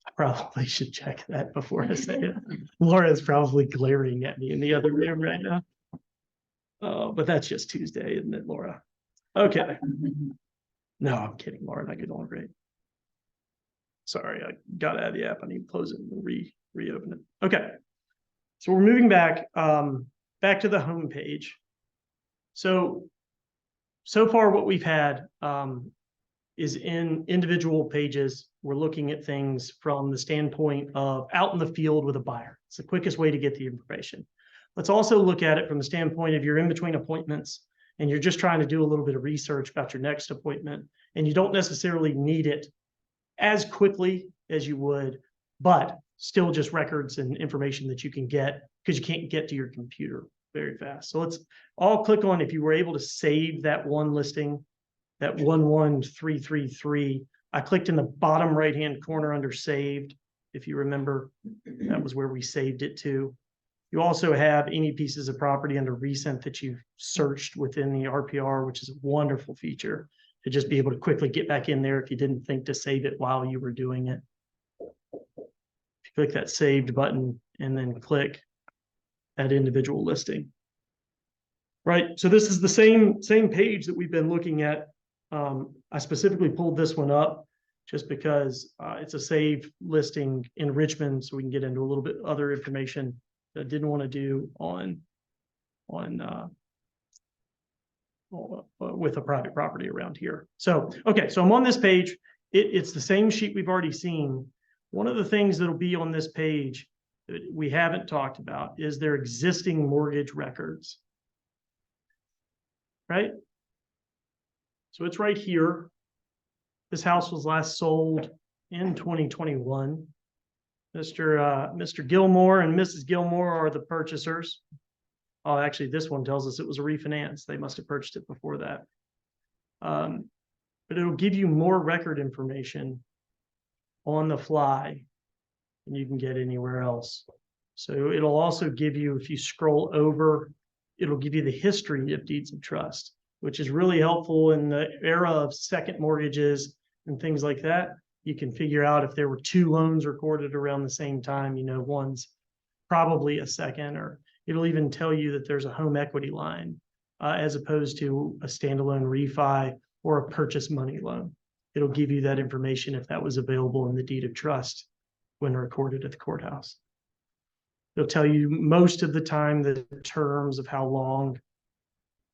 Speaker 2: I probably should check that before I say it. Laura's probably glaring at me in the other room right now. But that's just Tuesday, isn't it, Laura? Okay. No, I'm kidding, Laura. Not good on great. Sorry, I got out of the app. I need to close it and reopen it. Okay. So we're moving back to the home page. So far what we've had is in individual pages. We're looking at things from the standpoint of out in the field with a buyer. It's the quickest way to get the information. Let's also look at it from the standpoint of you're in between appointments and you're just trying to do a little bit of research about your next appointment, and you don't necessarily need it as quickly as you would, but still just records and information that you can get because you can't get to your computer very fast. So let's all click on, if you were able to save that one listing, that 11333, I clicked in the bottom right-hand corner under saved. If you remember, that was where we saved it to. You also have any pieces of property under recent that you've searched within the RPR, which is a wonderful feature to just be able to quickly get back in there if you didn't think to save it while you were doing it. If you click that saved button and then click that individual listing. Right, so this is the same page that we've been looking at. I specifically pulled this one up just because it's a saved listing in Richmond, so we can get into a little bit other information that I didn't want to do with a private property around here. So, okay, so I'm on this page. It's the same sheet we've already seen. One of the things that'll be on this page that we haven't talked about is their existing mortgage records. Right? So it's right here. This house was last sold in 2021. Mr. Gilmore and Mrs. Gilmore are the purchasers. Oh, actually, this one tells us it was a refinance. They must have purchased it before that. But it'll give you more record information on the fly than you can get anywhere else. So it'll also give you, if you scroll over, it'll give you the history of deeds of trust, which is really helpful in the era of second mortgages and things like that. You can figure out if there were two loans recorded around the same time, you know, one's probably a second, or it'll even tell you that there's a home equity line as opposed to a standalone refi or a purchase money loan. It'll give you that information if that was available in the deed of trust when recorded at the courthouse. It'll tell you most of the time the terms of how long,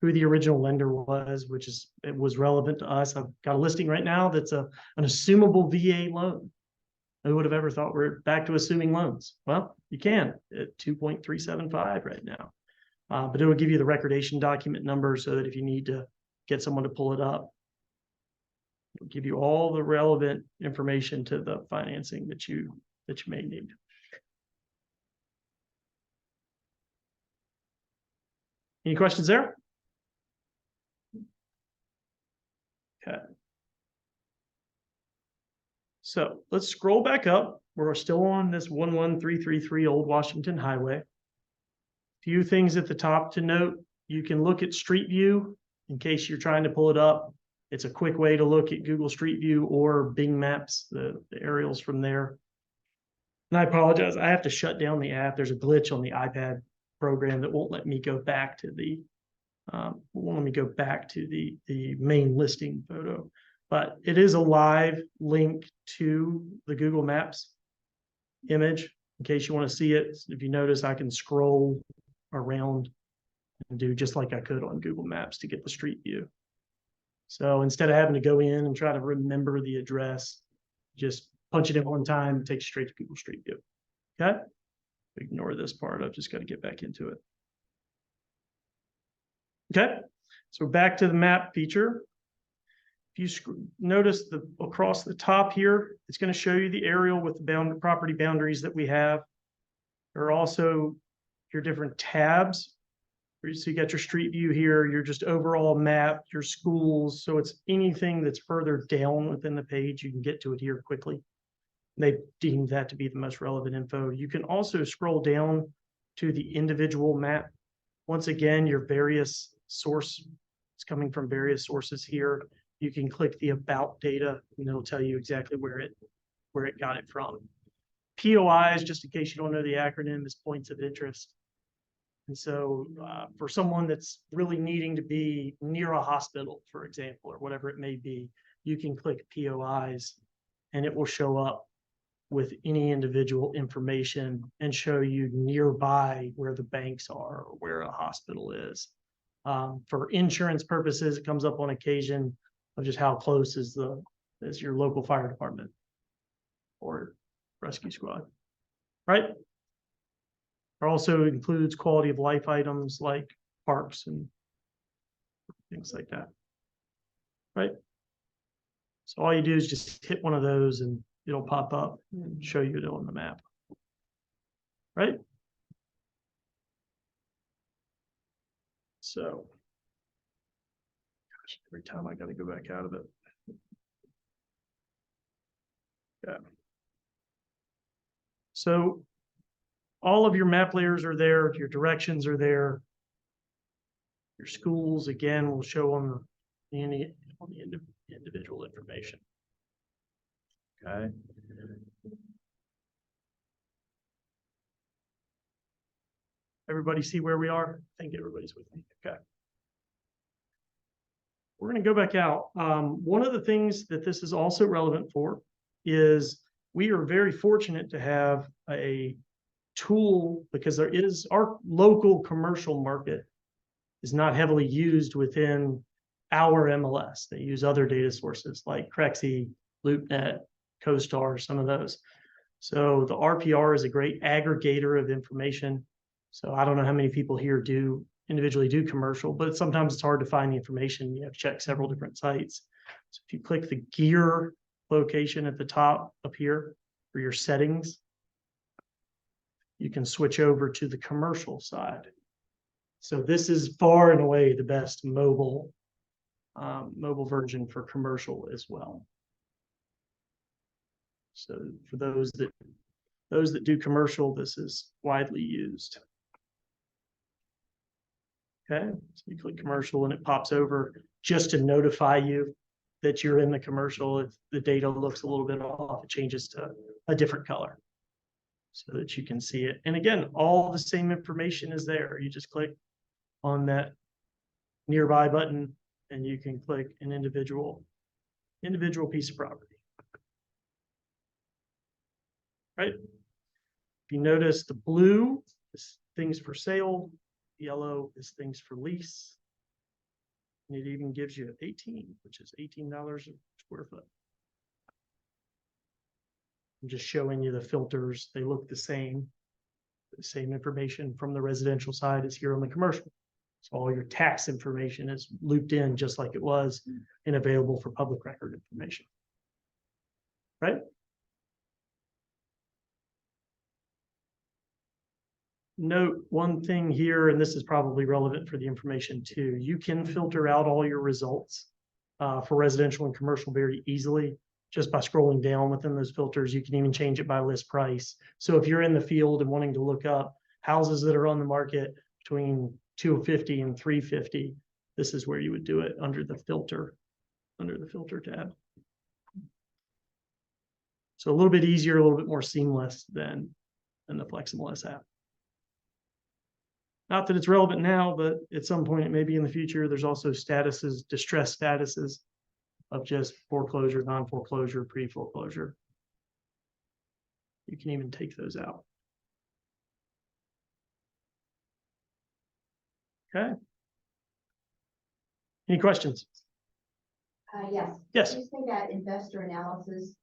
Speaker 2: who the original lender was, it was relevant to us. I've got a listing right now that's an assumable VA loan. Who would have ever thought we're back to assuming loans? Well, you can at 2.375 right now. But it will give you the recordation document number so that if you need to get someone to pull it up, It'll give you all the relevant information to the financing that you may need. Any questions there? Okay. So let's scroll back up. We're still on this 11333 Old Washington Highway. Few things at the top to note. You can look at Street View in case you're trying to pull it up. It's a quick way to look at Google Street View or Bing Maps, the aerials from there. And I apologize, I have to shut down the app. There's a glitch on the iPad program that won't let me go back to the main listing photo. But it is a live link to the Google Maps image in case you want to see it. If you notice, I can scroll around and do just like I could on Google Maps to get the street view. So instead of having to go in and try to remember the address, just punch it in one time, it takes you straight to Google Street View. Okay? Ignore this part. I've just got to get back into it. Okay, so back to the map feature. If you notice across the top here, it's going to show you the aerial with the property boundaries that we have. There are also your different tabs. So you got your street view here, your just overall map, your schools. So it's anything that's further down within the page, you can get to it here quickly. They deemed that to be the most relevant info. You can also scroll down to the individual map. Once again, your various source, it's coming from various sources here. You can click the about data and it'll tell you exactly where it got it from. POIs, just in case you don't know the acronym, is points of interest. And so for someone that's really needing to be near a hospital, for example, or whatever it may be, you can click POIs and it will show up with any individual information and show you nearby where the banks are or where a hospital is. For insurance purposes, it comes up on occasion of just how close is your local fire department or rescue squad, right? It also includes quality of life items like parks and things like that, right? So all you do is just hit one of those and it'll pop up and show you it on the map, right? So, gosh, every time I got to go back out of it. Yeah. So all of your map layers are there, your directions are there. Your schools, again, will show on the individual information. Okay. Everybody see where we are? I think everybody's with me. Okay. We're going to go back out. One of the things that this is also relevant for is we are very fortunate to have a tool because our local commercial market is not heavily used within our MLS. They use other data sources like Crexi, LoopNet, CoStar, some of those. So the RPR is a great aggregator of information. So I don't know how many people here individually do commercial, but sometimes it's hard to find the information. You have to check several different sites. So if you click the gear location at the top up here for your settings, you can switch over to the commercial side. So this is far and away the best mobile version for commercial as well. So for those that do commercial, this is widely used. Okay, so you click commercial and it pops over just to notify you that you're in the commercial. If the data looks a little bit off, it changes to a different color so that you can see it. And again, all the same information is there. You just click on that nearby button and you can click an individual piece of property. Right? If you notice, the blue is things for sale, yellow is things for lease. And it even gives you 18, which is $18 a square foot. I'm just showing you the filters. They look the same. The same information from the residential side is here on the commercial. So all your tax information is looped in just like it was and available for public record information. Right? Note one thing here, and this is probably relevant for the information too. You can filter out all your results for residential and commercial very easily just by scrolling down within those filters. You can even change it by list price. So if you're in the field and wanting to look up houses that are on the market between 250 and 350, this is where you would do it under the filter tab. So a little bit easier, a little bit more seamless than the FlexiMLS app. Not that it's relevant now, but at some point it may be in the future. There's also statuses, distress statuses of just foreclosure, non-foreclosure, pre-foreclosure. You can even take those out. Okay. Any questions?
Speaker 3: Yes.
Speaker 2: Yes.
Speaker 3: You say that investor analysis,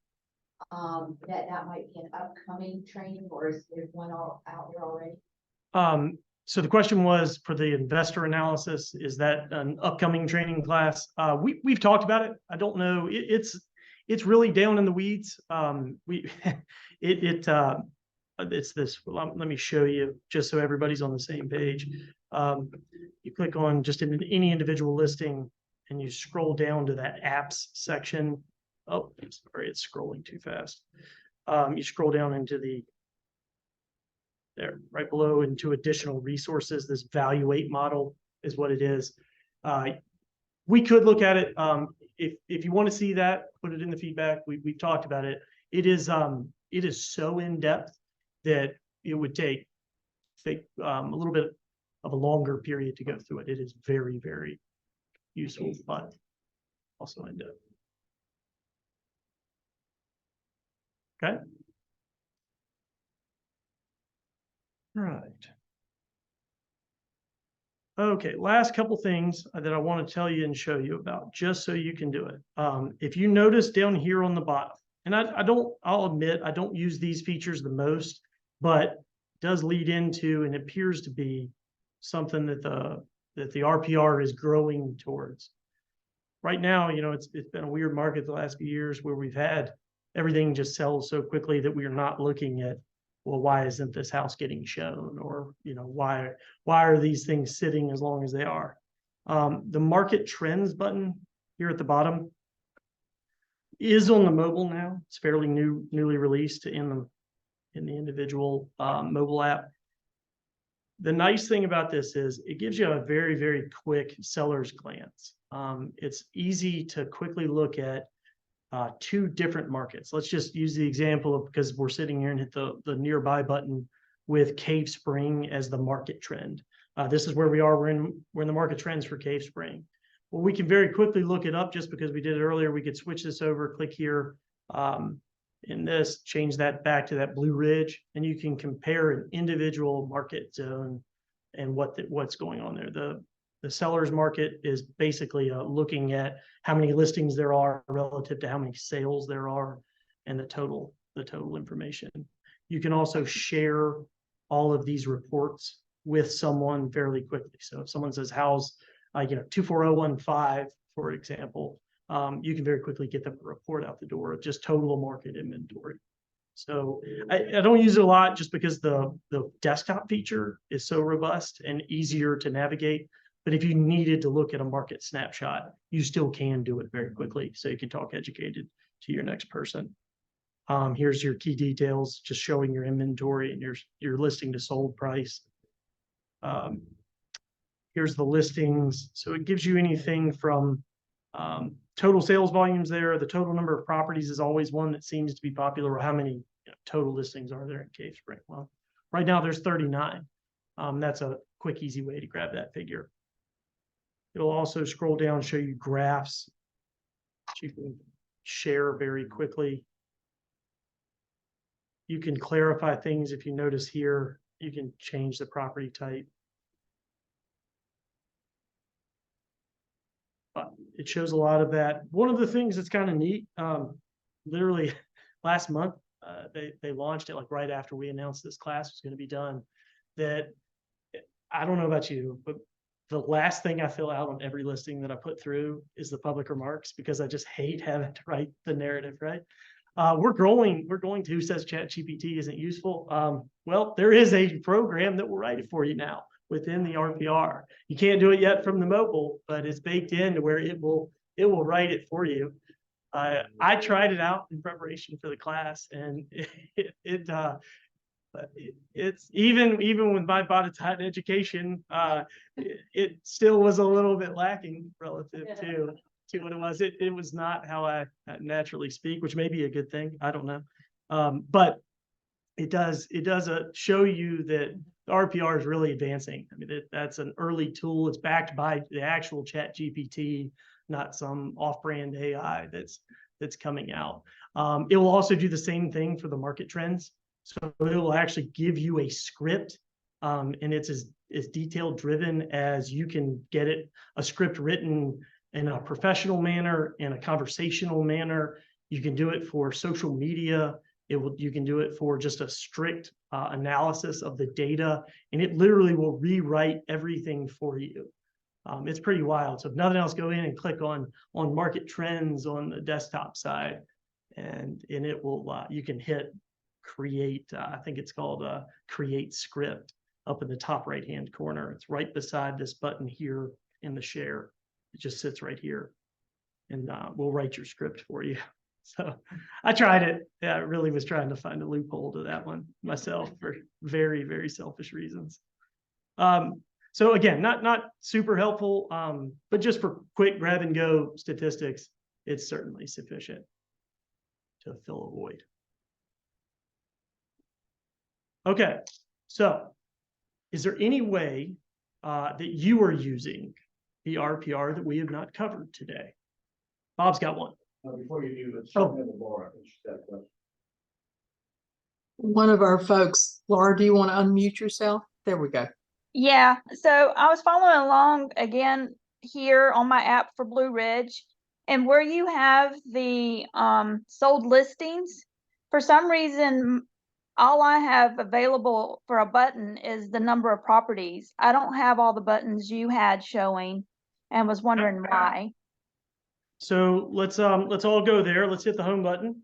Speaker 3: that might be an upcoming training, or is there one out there already?
Speaker 2: So the question was for the investor analysis, is that an upcoming training class? We've talked about it. I don't know. It's really down in the weeds. It's this. Let me show you just so everybody's on the same page. You click on just in any individual listing and you scroll down to that apps section. Oh, sorry, it's scrolling too fast. You scroll down into there right below into additional resources. This evaluate model is what it is. We could look at it. If you want to see that, put it in the feedback. We've talked about it. It is so in depth that it would take a little bit of a longer period to go through it. It is very, very useful, but also in depth. Okay. Right. Okay, last couple things that I want to tell you and show you about, just so you can do it. If you notice down here on the bottom, and I'll admit, I don't use these features the most, but it does lead into and appears to be something that the RPR is growing towards. Right now, it's been a weird market the last few years where we've had everything just sell so quickly that we are not looking at, well, why isn't this house getting shown? Or, why are these things sitting as long as they are? The market trends button here at the bottom is on the mobile now. It's fairly newly released in the individual mobile app. The nice thing about this is it gives you a very, very quick seller's glance. It's easy to quickly look at two different markets. Let's just use the example of, because we're sitting here and hit the nearby button with Cave Spring as the market trend. This is where we are. We're in the market trends for Cave Spring. Well, we can very quickly look it up just because we did it earlier. We could switch this over, click here in this, change that back to that Blue Ridge, and you can compare an individual market zone and what's going on there. The seller's market is basically looking at how many listings there are relative to how many sales there are and the total information. You can also share all of these reports with someone fairly quickly. So if someone says house, 24015, for example, you can very quickly get them a report out the door of just total market inventory. So I don't use it a lot just because the desktop feature is so robust and easier to navigate. But if you needed to look at a market snapshot, you still can do it very quickly. So you can talk educated to your next person. Here's your key details, just showing your inventory and your listing to sold price. Here's the listings. So it gives you anything from total sales volumes there. The total number of properties is always one that seems to be popular. How many total listings are there in Cave Spring? Well, right now there's 39. That's a quick, easy way to grab that figure. It'll also scroll down, show you graphs that you can share very quickly. You can clarify things. If you notice here, you can change the property type. But it shows a lot of that. One of the things that's kind of neat, literally last month, they launched it like right after we announced this class was going to be done. That I don't know about you, but the last thing I fill out on every listing that I put through is the public remarks, because I just hate having to write the narrative, right? We're going to who says ChatGPT isn't useful. Well, there is a program that will write it for you now within the RPR. You can't do it yet from the mobile, but it's baked in to where it will write it for you. I tried it out in preparation for the class, and it's even with my Botetitan education, it still was a little bit lacking relative to what it was. It was not how I naturally speak, which may be a good thing. I don't know. But it does show you that the RPR is really advancing. I mean, that's an early tool. It's backed by the actual ChatGPT, not some off-brand AI that's coming out. It will also do the same thing for the market trends. So it will actually give you a script, and it's as detail driven as you can get it, a script written in a professional manner, in a conversational manner. You can do it for social media. You can do it for just a strict analysis of the data, and it literally will rewrite everything for you. It's pretty wild. So if nothing else, go in and click on market trends on the desktop side, and it will, you can hit create, I think it's called create script up in the top right hand corner. It's right beside this button here in the share. It just sits right here, and we'll write your script for you. So I tried it. Yeah, I really was trying to find a loophole to that one myself for very, very selfish reasons. So again, not super helpful, but just for quick grab and go statistics, it's certainly sufficient to fill a void. Okay, so is there any way that you are using the RPR that we have not covered today? Bob's got one.
Speaker 1: Before you do, let's
Speaker 2: Oh.
Speaker 1: have Laura finish that question.
Speaker 7: One of our folks, Laura, do you want to unmute yourself? There we go.
Speaker 4: Yeah, so I was following along again here on my app for Blue Ridge, and where you have the sold listings, for some reason, all I have available for a button is the number of properties. I don't have all the buttons you had showing, and was wondering why.
Speaker 2: So let's all go there. Let's hit the home button.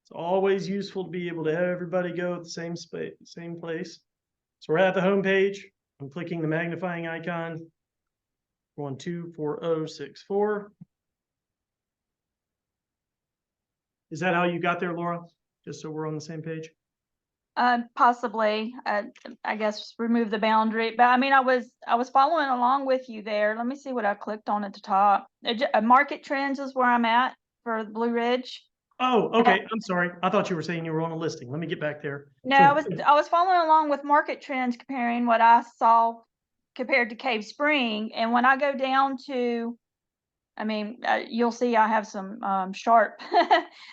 Speaker 2: It's always useful to be able to have everybody go at the same space, same place. So we're at the home page. I'm clicking the magnifying icon. We're on 24064. Is that how you got there, Laura? Just so we're on the same page.
Speaker 4: Possibly, I guess remove the boundary, but I mean, I was following along with you there. Let me see what I clicked on at the top. Market trends is where I'm at for Blue Ridge.
Speaker 2: Oh, okay. I'm sorry. I thought you were saying you were on a listing. Let me get back there.
Speaker 4: No,
Speaker 2: So-
Speaker 4: I was following along with market trends, comparing what I saw compared to Cave Spring. And when I go down to, I mean, you'll see I have some sharp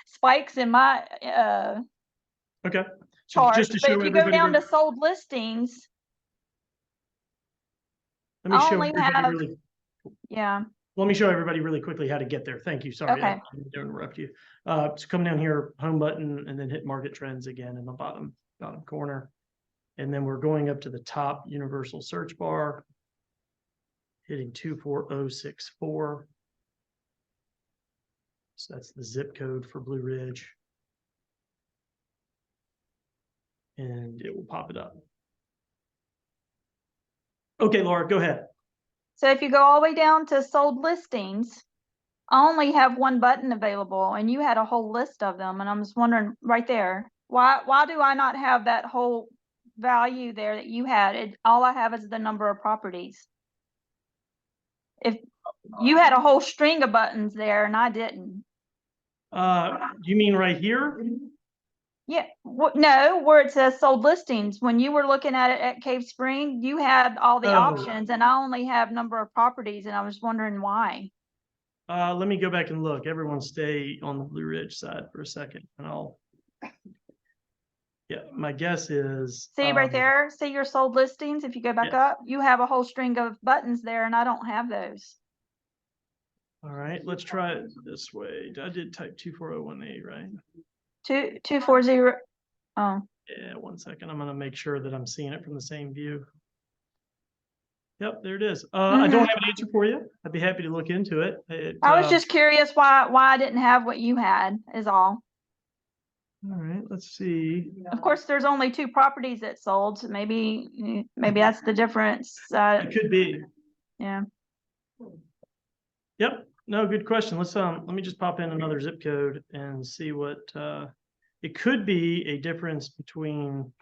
Speaker 4: spikes in my
Speaker 2: Okay. So
Speaker 4: chart.
Speaker 2: just to
Speaker 4: But
Speaker 2: show
Speaker 4: if you go
Speaker 2: everybody,
Speaker 4: down to sold listings,
Speaker 2: let me
Speaker 4: I
Speaker 2: show
Speaker 4: only
Speaker 2: everybody
Speaker 4: have-
Speaker 2: really.
Speaker 4: yeah.
Speaker 2: Let me show everybody really quickly how to get there. Thank you. Sorry, I
Speaker 4: Okay.
Speaker 2: didn't mean to interrupt you. So come down here, home button, and then hit market trends again in the bottom corner. And then we're going up to the top universal search bar, hitting 24064. So that's the zip code for Blue Ridge. And it will pop it up. Okay, Laura, go ahead.
Speaker 4: So if you go all the way down to sold listings, I only have one button available, and you had a whole list of them, and I'm just wondering right there, why do I not have that whole value there that you had? All I have is the number of properties. If you had a whole string of buttons there and I didn't.
Speaker 2: You mean right here?
Speaker 4: Yeah, no, where it says sold listings, when you were looking at it at Cave Spring, you had all the
Speaker 2: Oh.
Speaker 4: options, and I only have number of properties, and I was wondering why.
Speaker 2: Let me go back and look. Everyone stay on the Blue Ridge side for a second, and yeah, my guess is.
Speaker 4: See right there, see your sold listings, if you go back
Speaker 2: Yes.
Speaker 4: up, you have a whole string of buttons there, and I don't have those.
Speaker 2: All right, let's try it this way. I did type 24018, right?
Speaker 4: 240, oh,
Speaker 2: Yeah, 1 second. I'm gonna make sure that I'm seeing it from the same view. Yep, there it is. I don't
Speaker 4: Mhm.
Speaker 2: have an answer for you. I'd be happy to look into it.
Speaker 4: I was just curious why I didn't have what you had is all.
Speaker 2: All right, let's see.
Speaker 4: Of course, there's only 2 properties that sold, so maybe that's the difference.
Speaker 2: It could be.
Speaker 4: Yeah.
Speaker 2: Yep. No, good question. Let me just pop in another zip code and see what it could be a difference between.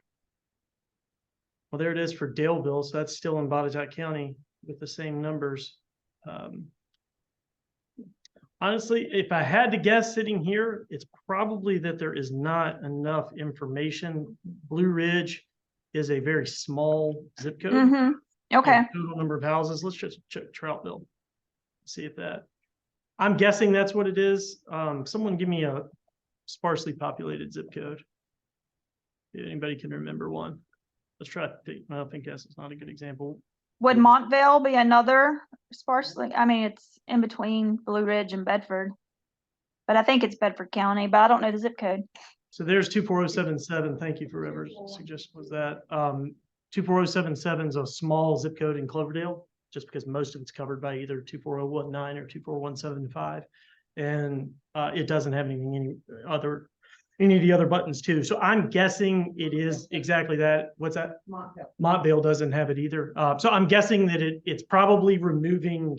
Speaker 2: Well, there it is for Daleville, so that's still in Botetourt County with the same numbers. Honestly, if I had to guess sitting here, it's probably that there is not enough information. Blue Ridge is a very small zip code.
Speaker 4: Mm-hmm. Okay.
Speaker 2: Total number of houses. Let's just check Troutville. See if that. I'm guessing that's what it is. Someone give me a sparsely populated zip code. If anybody can remember one. Let's try to pick. I think guess it's not a good example.
Speaker 4: Would Montvale be another sparsely? I mean, it's in between Blue Ridge and Bedford, but I think it's Bedford County, but I don't know the zip code.
Speaker 2: So there's 24077. Thank you for whoever suggestion was that. 24077 is a small zip code in Cloverdale, just because most of it's covered by either 24019 or 24175. And it doesn't have any of the other buttons too. So I'm guessing it is exactly that. What's that? Montvale doesn't have it either. So I'm guessing that it's probably removing,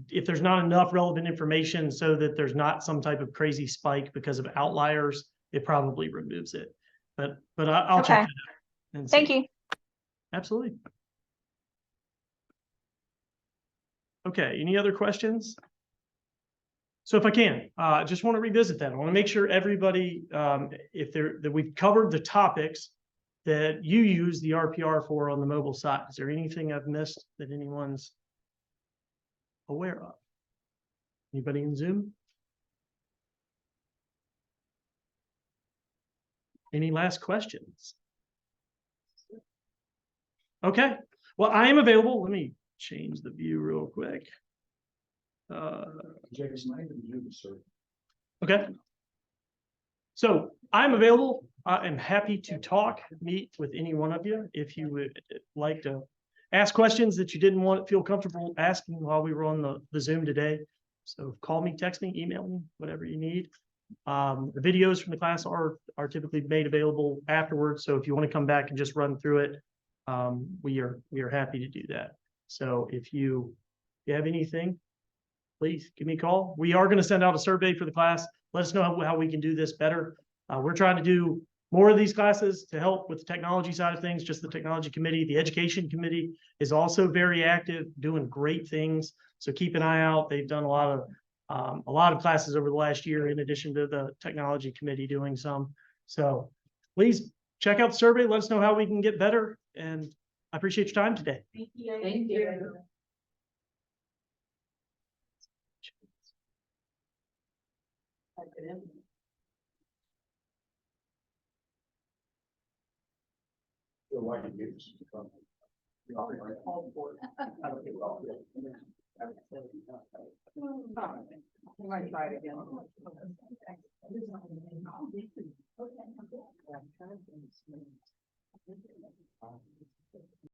Speaker 2: if there's not enough relevant information so that there's not some type of crazy spike because of outliers, it probably removes it. But I'll check it out. And
Speaker 4: Thank
Speaker 2: see.
Speaker 4: you.
Speaker 2: Absolutely. Okay, any other questions? So if I can, just want to revisit that. I want to make sure everybody, that we've covered the topics that you use the RPR for on the mobile side. Is there anything I've missed that anyone's aware of? Anybody in Zoom? Any last questions? Okay, well, I am available. Let me change the view real quick. Okay. So I'm available. I am happy to talk, meet with any one of you. If you would like to ask questions that you didn't feel comfortable asking while we were on the Zoom today. So call me, text me, email me, whatever you need. The videos from the class are typically made available afterwards. So if you want to come back and just run through it, we are happy to do that. So if you have anything, please give me a call. We are going to send out a survey for the class. Let us know how we can do this better. We're trying to do more of these classes to help with the technology side of things, just the technology committee. The education committee is also very active, doing great things. So keep an eye out. They've done a lot of classes over the last year, in addition to the technology committee doing some. So please check out the survey. Let us know how we can get better. And I appreciate your time today.
Speaker 5: Thank you.
Speaker 6: Thank you. We might try it again.